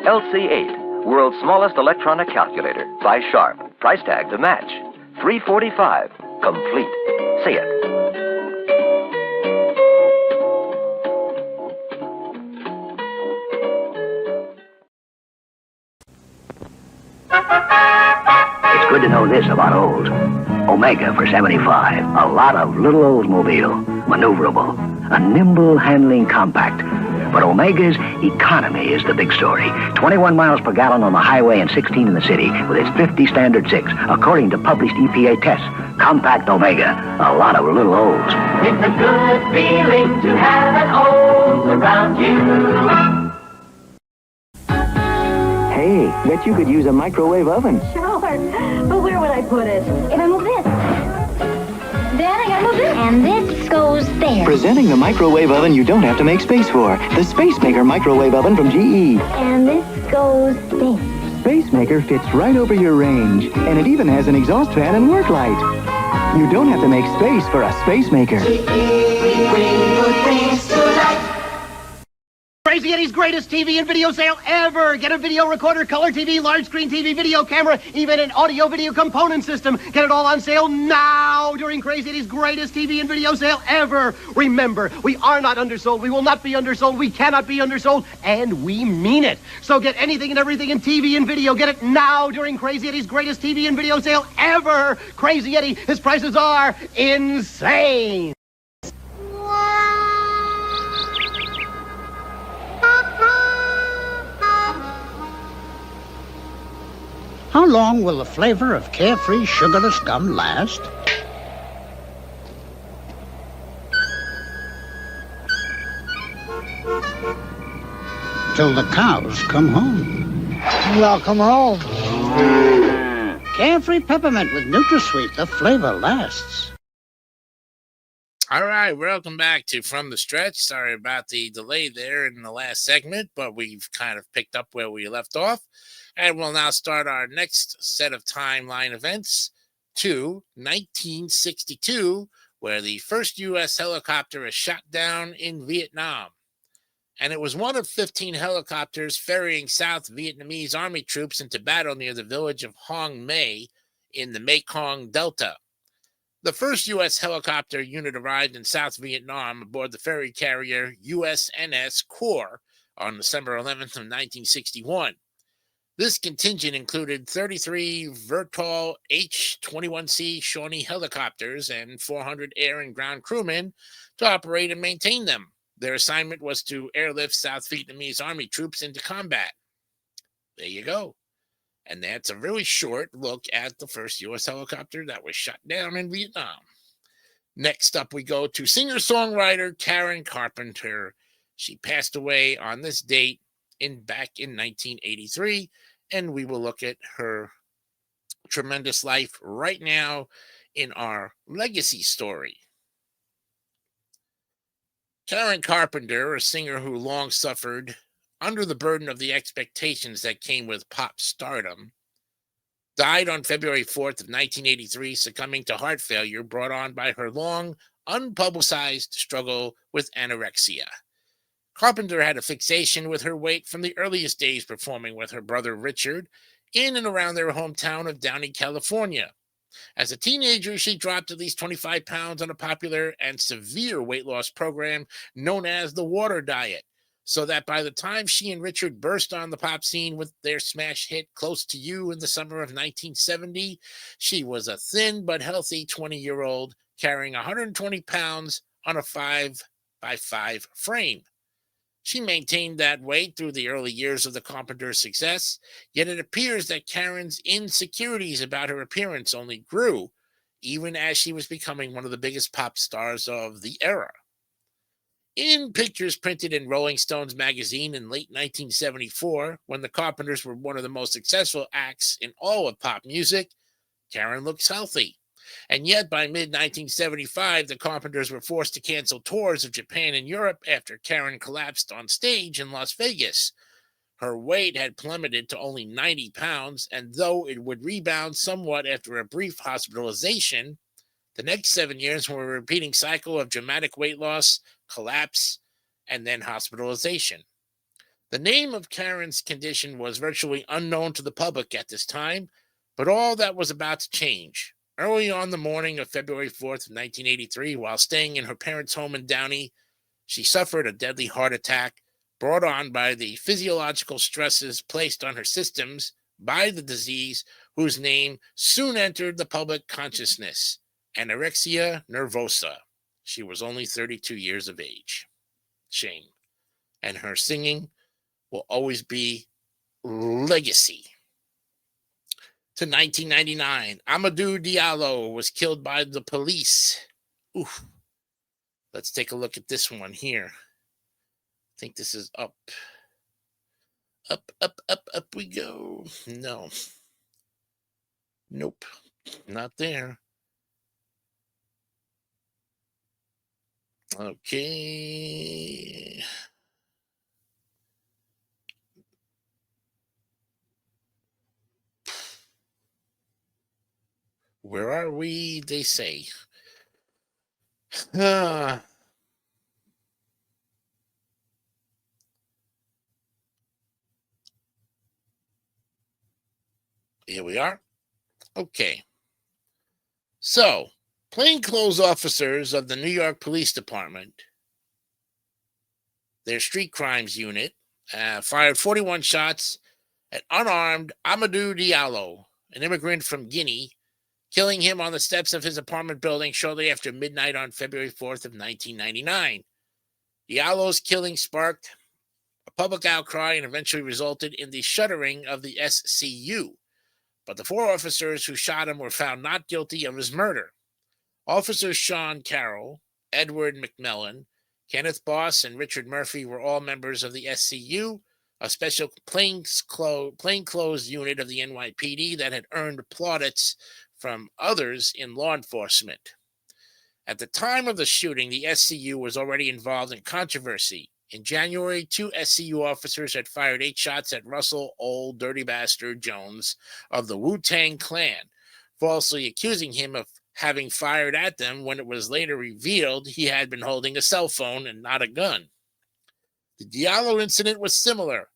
LC8. World's smallest electronic calculator by Sharp. Price tag to match. $345. Complete. See it. It's good to know this about Olds. Omega for 75. A lot of little Oldsmobile. Maneuverable. A nimble handling compact. But Omega's economy is the big story. 21 miles per gallon on the highway and 16 in the city with its 50 standard 6, according to published EPA tests. Compact Omega. A lot of little Olds. It's a good feeling to have an Olds around you. Hey, bet you could use a microwave oven. Sure, but where would I put it? If I move this, then I gotta move this. And this goes there. Presenting the microwave oven you don't have to make space for. The Spacemaker microwave oven from GE. And this goes there. Spacemaker fits right over your range, and it even has an exhaust fan and work light. You don't have to make space for a Spacemaker. GE, we bring good things to life. Crazy Yeti's greatest TV and video sale ever. Get a video recorder, color TV, large screen TV, video camera, even an audio video component system. Get it all on sale now during Crazy Yeti's greatest TV and video sale ever. Remember, we are not undersold. We will not be undersold. We cannot be undersold, and we mean it. So get anything and everything in TV and video. Get it now during Crazy Yeti's greatest TV and video sale ever. Crazy Yeti, his prices are insane. How long will the flavor of carefree sugarless gum last? Till the cows come home. Welcome home. Carefree peppermint with NutraSweet, the flavor lasts. All right, welcome back to From the Stretch. Sorry about the delay there in the last segment, but we've kind of picked up where we left off. And we'll now start our next set of timeline events to 1962, where the first U.S. helicopter is shot down in Vietnam. And it was one of 15 helicopters ferrying South Vietnamese army troops into battle near the village of Hong Mai in the Mekong Delta. The first U.S. helicopter unit arrived in South Vietnam aboard the ferry carrier USNS Corps on December 11th of 1961. This contingent included 33 Vertol H-21C Shawnee helicopters and 400 air and ground crewmen to operate and maintain them. Their assignment was to airlift South Vietnamese army troops into combat. There you go. And that's a really short look at the first U.S. helicopter that was shot down in Vietnam. Next up, we go to singer-songwriter Karen Carpenter. She passed away on this date back in 1983, and we will look at her tremendous life right now in our legacy story. Karen Carpenter, a singer who long suffered under the burden of the expectations that came with pop stardom, died on February 4th of 1983, succumbing to heart failure brought on by her long, unpublicized struggle with anorexia. Carpenter had a fixation with her weight from the earliest days performing with her brother Richard in and around their hometown of Downey, California. As a teenager, she dropped at least 25 pounds on a popular and severe weight loss program known as the Water Diet, so that by the time she and Richard burst on the pop scene with their smash hit Close to You in the summer of 1970, she was a thin but healthy 20-year-old carrying 120 pounds on a 5x5 frame. She maintained that weight through the early years of the Carpenter's success, yet it appears that Karen's insecurities about her appearance only grew, even as she was becoming one of the biggest pop stars of the era. In pictures printed in Rolling Stones magazine in late 1974, when the Carpenters were one of the most successful acts in all of pop music, Karen looks healthy. And yet, by mid-1975, the Carpenters were forced to cancel tours of Japan and Europe after Karen collapsed on stage in Las Vegas. Her weight had plummeted to only 90 pounds, and though it would rebound somewhat after a brief hospitalization, the next 7 years were a repeating cycle of dramatic weight loss, collapse, and then hospitalization. The name of Karen's condition was virtually unknown to the public at this time, but all that was about to change. Early on the morning of February 4th, 1983, while staying in her parents' home in Downey, she suffered a deadly heart attack brought on by the physiological stresses placed on her systems by the disease whose name soon entered the public consciousness, anorexia nervosa. She was only 32 years of age. Shame. And her singing will always be legacy. To 1999, Amadou Diallo was killed by the police. Oof. Let's take a look at this one here. I think this is up. Up we go. No. Nope. Not there. Okay. Where are we? They say. Here we are. Okay. So, plainclothes officers of the New York Police Department, their street crimes unit, fired 41 shots at unarmed Amadou Diallo, an immigrant from Guinea, killing him on the steps of his apartment building shortly after midnight on February 4th of 1999. Diallo's killing sparked a public outcry and eventually resulted in the shuttering of the SCU. But the 4 officers who shot him were found not guilty of his murder. Officers Sean Carroll, Edward McMillan, Kenneth Boss, and Richard Murphy were all members of the SCU, a special plainclothes unit of the NYPD that had earned plaudits from others in law enforcement. At the time of the shooting, the SCU was already involved in controversy. In January, 2 SCU officers had fired 8 shots at Russell Old Dirty Bastard Jones of the Wu-Tang Clan, falsely accusing him of having fired at them when it was later revealed he had been holding a cell phone and not a gun. The Diallo incident was similar.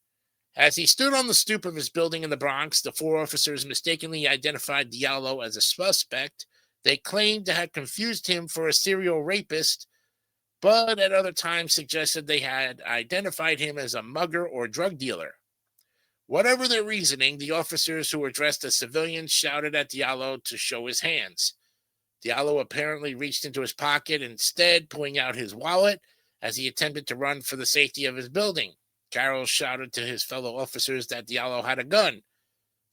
As he stood on the stoop of his building in the Bronx, the 4 officers mistakenly identified Diallo as a suspect. They claimed to have confused him for a serial rapist, but at other times suggested they had identified him as a mugger or drug dealer. Whatever their reasoning, the officers who were dressed as civilians shouted at Diallo to show his hands. Diallo apparently reached into his pocket instead, pulling out his wallet as he attempted to run for the safety of his building. Carroll shouted to his fellow officers that Diallo had a gun.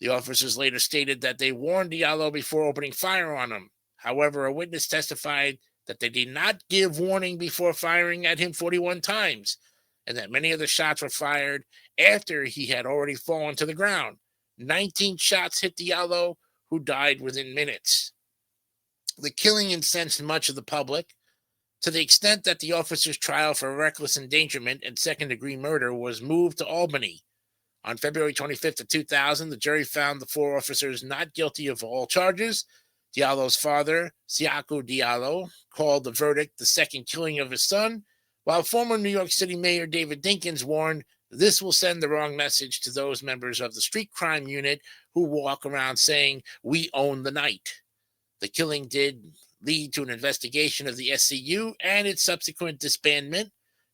The officers later stated that they warned Diallo before opening fire on him. However, a witness testified that they did not give warning before firing at him 41 times, and that many of the shots were fired after he had already fallen to the ground. 19 shots hit Diallo, who died within minutes. The killing incensed much of the public, to the extent that the officer's trial for reckless endangerment and second-degree murder was moved to Albany. On February 25th of 2000, the jury found the 4 officers not guilty of all charges. Diallo's father, Siakou Diallo, called the verdict the second killing of his son, while former New York City Mayor David Dinkins warned this will send the wrong message to those members of the street crime unit who walk around saying, "We own the night." The killing did lead to an investigation of the SCU and its subsequent disbandment.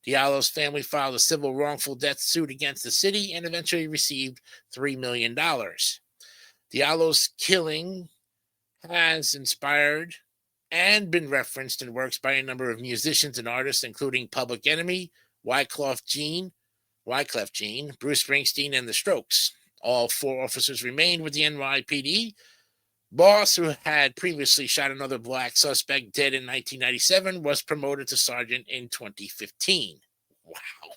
Diallo's family filed a civil wrongful death suit against the city and eventually received $3 million. Diallo's killing has inspired and been referenced in works by a number of musicians and artists, including Public Enemy, Wyclef Jean, Bruce Springsteen, and The Strokes. All 4 officers remained with the NYPD. Boss, who had previously shot another black suspect dead in 1997, was promoted to sergeant in 2015. Wow.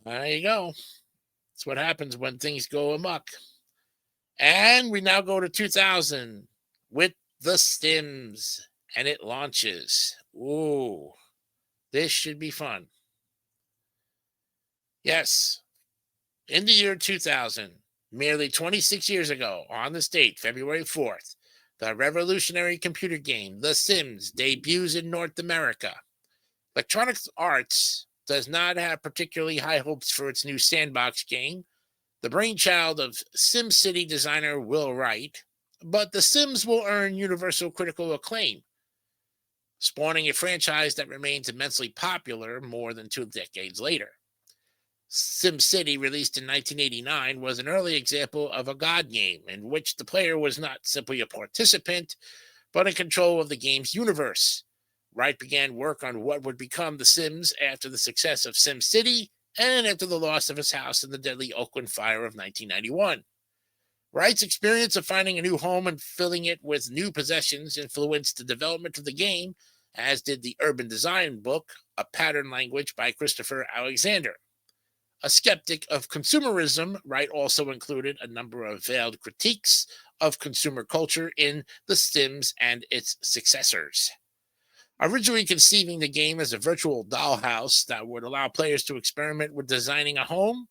There you go. That's what happens when things go amok. And we now go to 2000 with The Sims, and it launches. Ooh, this should be fun. Yes, in the year 2000, merely 26 years ago, on this date, February 4th, the revolutionary computer game The Sims debuts in North America. Electronic Arts does not have particularly high hopes for its new sandbox game, the brainchild of SimCity designer Will Wright, but The Sims will earn universal critical acclaim, spawning a franchise that remains immensely popular more than 2 decades later. SimCity, released in 1989, was an early example of a god game in which the player was not simply a participant, but in control of the game's universe. Wright began work on what would become The Sims after the success of SimCity and after the loss of his house in the deadly Oakland fire of 1991. Wright's experience of finding a new home and filling it with new possessions influenced the development of the game, as did the Urban Design book, A Pattern Language by Christopher Alexander. A skeptic of consumerism, Wright also included a number of veiled critiques of consumer culture in The Sims and its successors. Originally conceiving the game as a virtual dollhouse that would allow players to experiment with designing a home,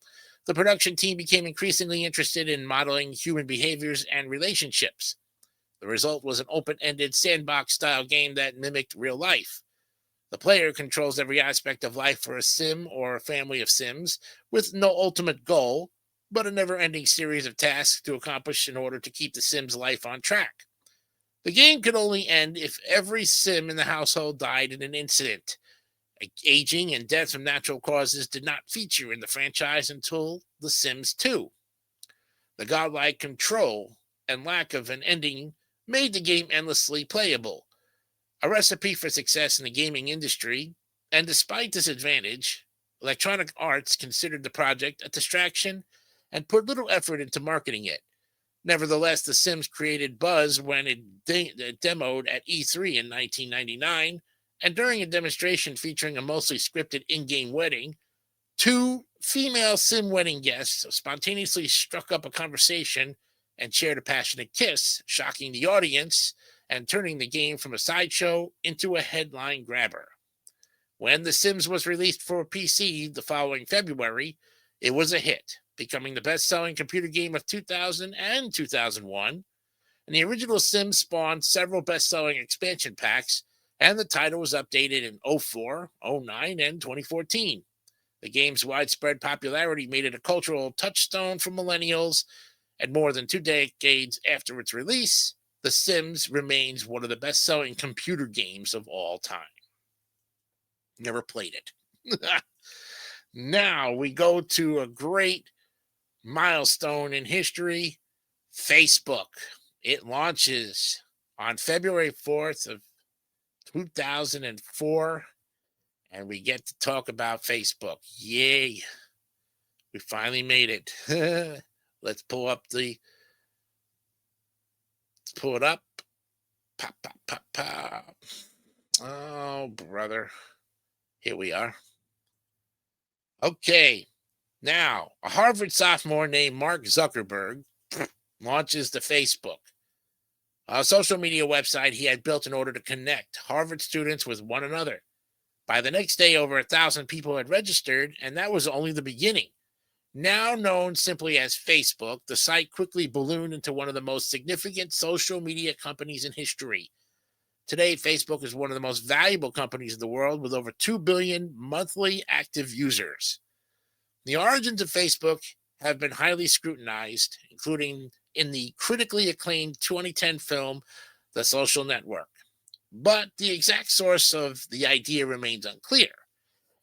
the production team became increasingly interested in modeling human behaviors and relationships. The result was an open-ended sandbox-style game that mimicked real life. The player controls every aspect of life for a sim or a family of sims, with no ultimate goal, but a never-ending series of tasks to accomplish in order to keep the Sims' life on track. The game could only end if every Sim in the household died in an incident. Aging and death from natural causes did not feature in the franchise until The Sims 2. The godlike control and lack of an ending made the game endlessly playable, a recipe for success in the gaming industry, and despite this advantage, Electronic Arts considered the project a distraction and put little effort into marketing it. Nevertheless, The Sims created buzz when it demoed at E3 in 1999, and during a demonstration featuring a mostly scripted in-game wedding, two female Sim wedding guests spontaneously struck up a conversation and shared a passionate kiss, shocking the audience and turning the game from a sideshow into a headline grabber. When The Sims was released for PC the following February, it was a hit, becoming the best-selling computer game of 2000 and 2001, and the original Sims spawned several best-selling expansion packs, and the title was updated in 04, 09, and 2014. The game's widespread popularity made it a cultural touchstone for millennials, and more than 2 decades after its release, The Sims remains one of the best-selling computer games of all time. Never played it. Now we go to a great milestone in history, Facebook. It launches on February 4th of 2004, and we get to talk about Facebook. Yay. We finally made it. Let's pull it up. Pop, pop, pop, pop. Oh, brother. Here we are. Okay. Now, a Harvard sophomore named Mark Zuckerberg launches the Facebook, a social media website he had built in order to connect Harvard students with one another. By the next day, over 1,000 people had registered, and that was only the beginning. Now known simply as Facebook, the site quickly ballooned into one of the most significant social media companies in history. Today, Facebook is one of the most valuable companies in the world with over 2 billion monthly active users. The origins of Facebook have been highly scrutinized, including in the critically acclaimed 2010 film, The Social Network. But the exact source of the idea remains unclear.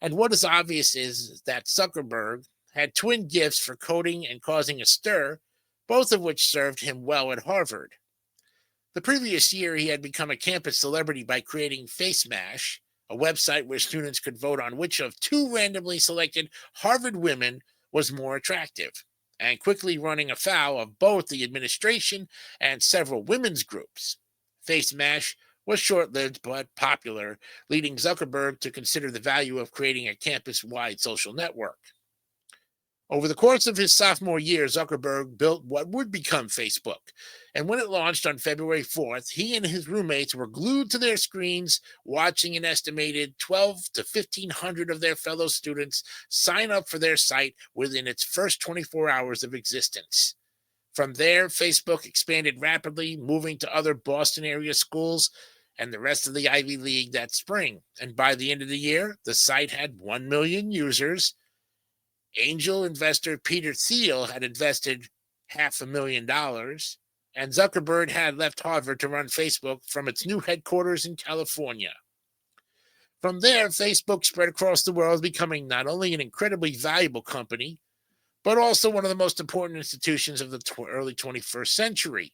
And what is obvious is that Zuckerberg had twin gifts for coding and causing a stir, both of which served him well at Harvard. The previous year, he had become a campus celebrity by creating FaceMash, a website where students could vote on which of two randomly selected Harvard women was more attractive, and quickly running afoul of both the administration and several women's groups. FaceMash was short-lived but popular, leading Zuckerberg to consider the value of creating a campus-wide social network. Over the course of his sophomore year, Zuckerberg built what would become Facebook, and when it launched on February 4th, he and his roommates were glued to their screens, watching an estimated 12 to 1,500 of their fellow students sign up for their site within its first 24 hours of existence. From there, Facebook expanded rapidly, moving to other Boston area schools and the rest of the Ivy League that spring, and by the end of the year, the site had 1 million users. Angel investor Peter Thiel had invested $500,000, and Zuckerberg had left Harvard to run Facebook from its new headquarters in California. From there, Facebook spread across the world, becoming not only an incredibly valuable company, but also one of the most important institutions of the early 21st century,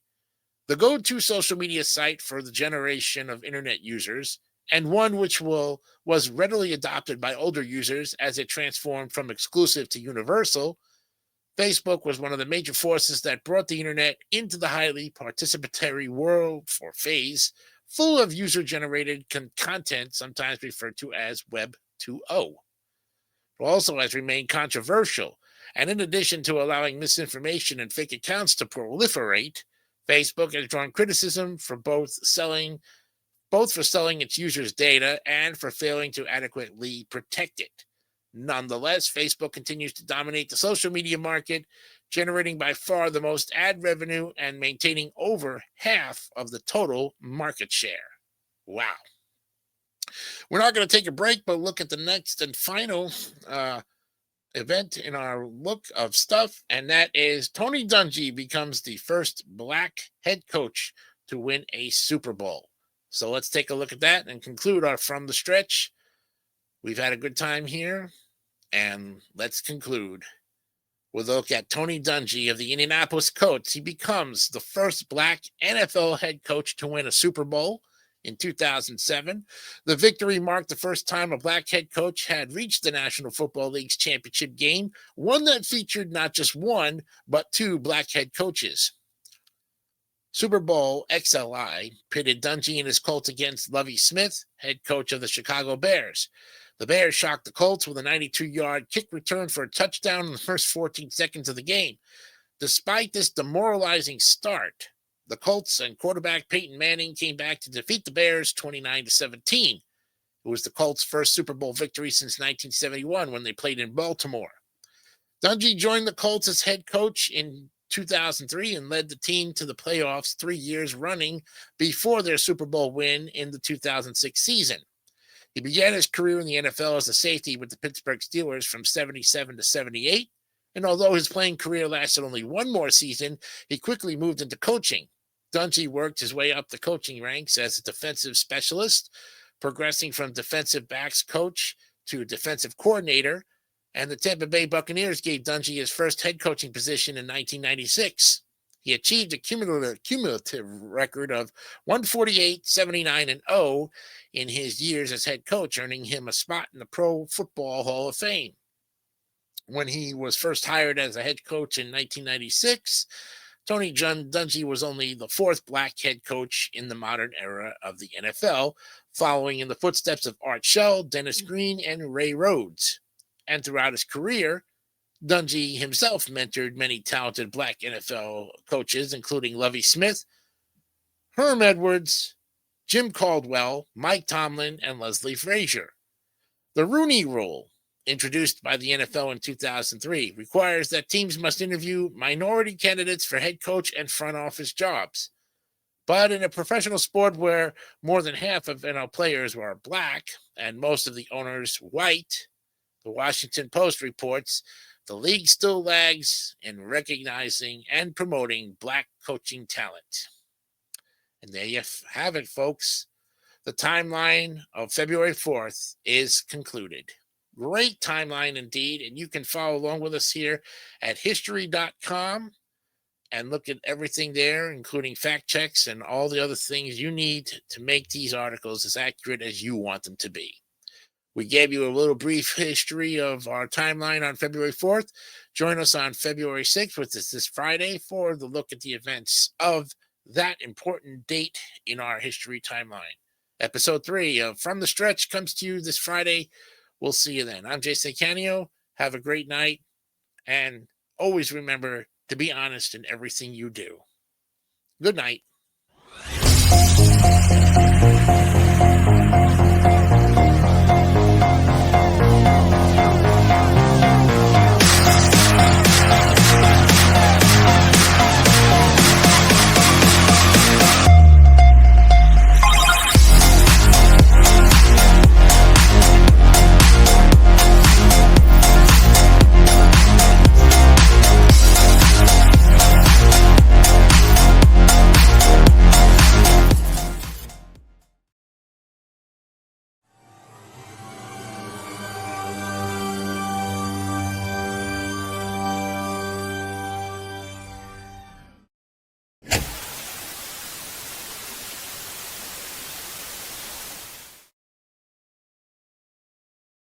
the go-to social media site for the generation of internet users, and one which was readily adopted by older users as it transformed from exclusive to universal. Facebook was one of the major forces that brought the internet into the highly participatory world for phase, full of user-generated content, sometimes referred to as Web 2.0. It also has remained controversial, and in addition to allowing misinformation and fake accounts to proliferate, Facebook has drawn criticism for both for selling its users' data and for failing to adequately protect it. Nonetheless, Facebook continues to dominate the social media market, generating by far the most ad revenue and maintaining over half of the total market share. Wow. We're not going to take a break, but look at the next and final event in our look of stuff, and that is Tony Dungy becomes the first black head coach to win a Super Bowl. So let's take a look at that and conclude our From the Stretch. We've had a good time here, and let's conclude. We'll look at Tony Dungy of the Indianapolis Colts. He becomes the first black NFL head coach to win a Super Bowl in 2007. The victory marked the first time a black head coach had reached the National Football League's championship game, one that featured not just one, but two black head coaches. Super Bowl XLI pitted Dungy and his Colts against Lovie Smith, head coach of the Chicago Bears. The Bears shocked the Colts with a 92-yard kick return for a touchdown in the first 14 seconds of the game. Despite this demoralizing start, the Colts and quarterback Peyton Manning came back to defeat the Bears 29-17. It was the Colts' first Super Bowl victory since 1971 when they played in Baltimore. Dungy joined the Colts as head coach in 2003 and led the team to the playoffs 3 years running before their Super Bowl win in the 2006 season. He began his career in the NFL as a safety with the Pittsburgh Steelers from 77 to 78, and although his playing career lasted only one more season, he quickly moved into coaching. Dungy worked his way up the coaching ranks as a defensive specialist, progressing from defensive backs coach to defensive coordinator, and the Tampa Bay Buccaneers gave Dungy his first head coaching position in 1996. He achieved a cumulative record of 148, 79, and 0 in his years as head coach, earning him a spot in the Pro Football Hall of Fame. When he was first hired as a head coach in 1996, Tony Dungy was only the fourth black head coach in the modern era of the NFL, following in the footsteps of Art Shell, Dennis Green, and Ray Rhodes. And throughout his career, Dungy himself mentored many talented black NFL coaches, including Lovie Smith, Herm Edwards, Jim Caldwell, Mike Tomlin, and Leslie Frazier. The Rooney Rule, introduced by the NFL in 2003, requires that teams must interview minority candidates for head coach and front office jobs. But in a professional sport where more than half of NFL players were black and most of the owners white, the Washington Post reports the league still lags in recognizing and promoting black coaching talent. And there you have it, folks. The timeline of February 4th is concluded. Great timeline indeed, and you can follow along with us here at history.com and look at everything there, including fact checks and all the other things you need to make these articles as accurate as you want them to be. We gave you a little brief history of our timeline on February 4th. Join us on February 6th, which is this Friday, for the look at the events of that important date in our history timeline. Episode 3 of From the Stretch comes to you this Friday. We'll see you then. I'm Jason Canio. Have a great night, and always remember to be honest in everything you do. Good night.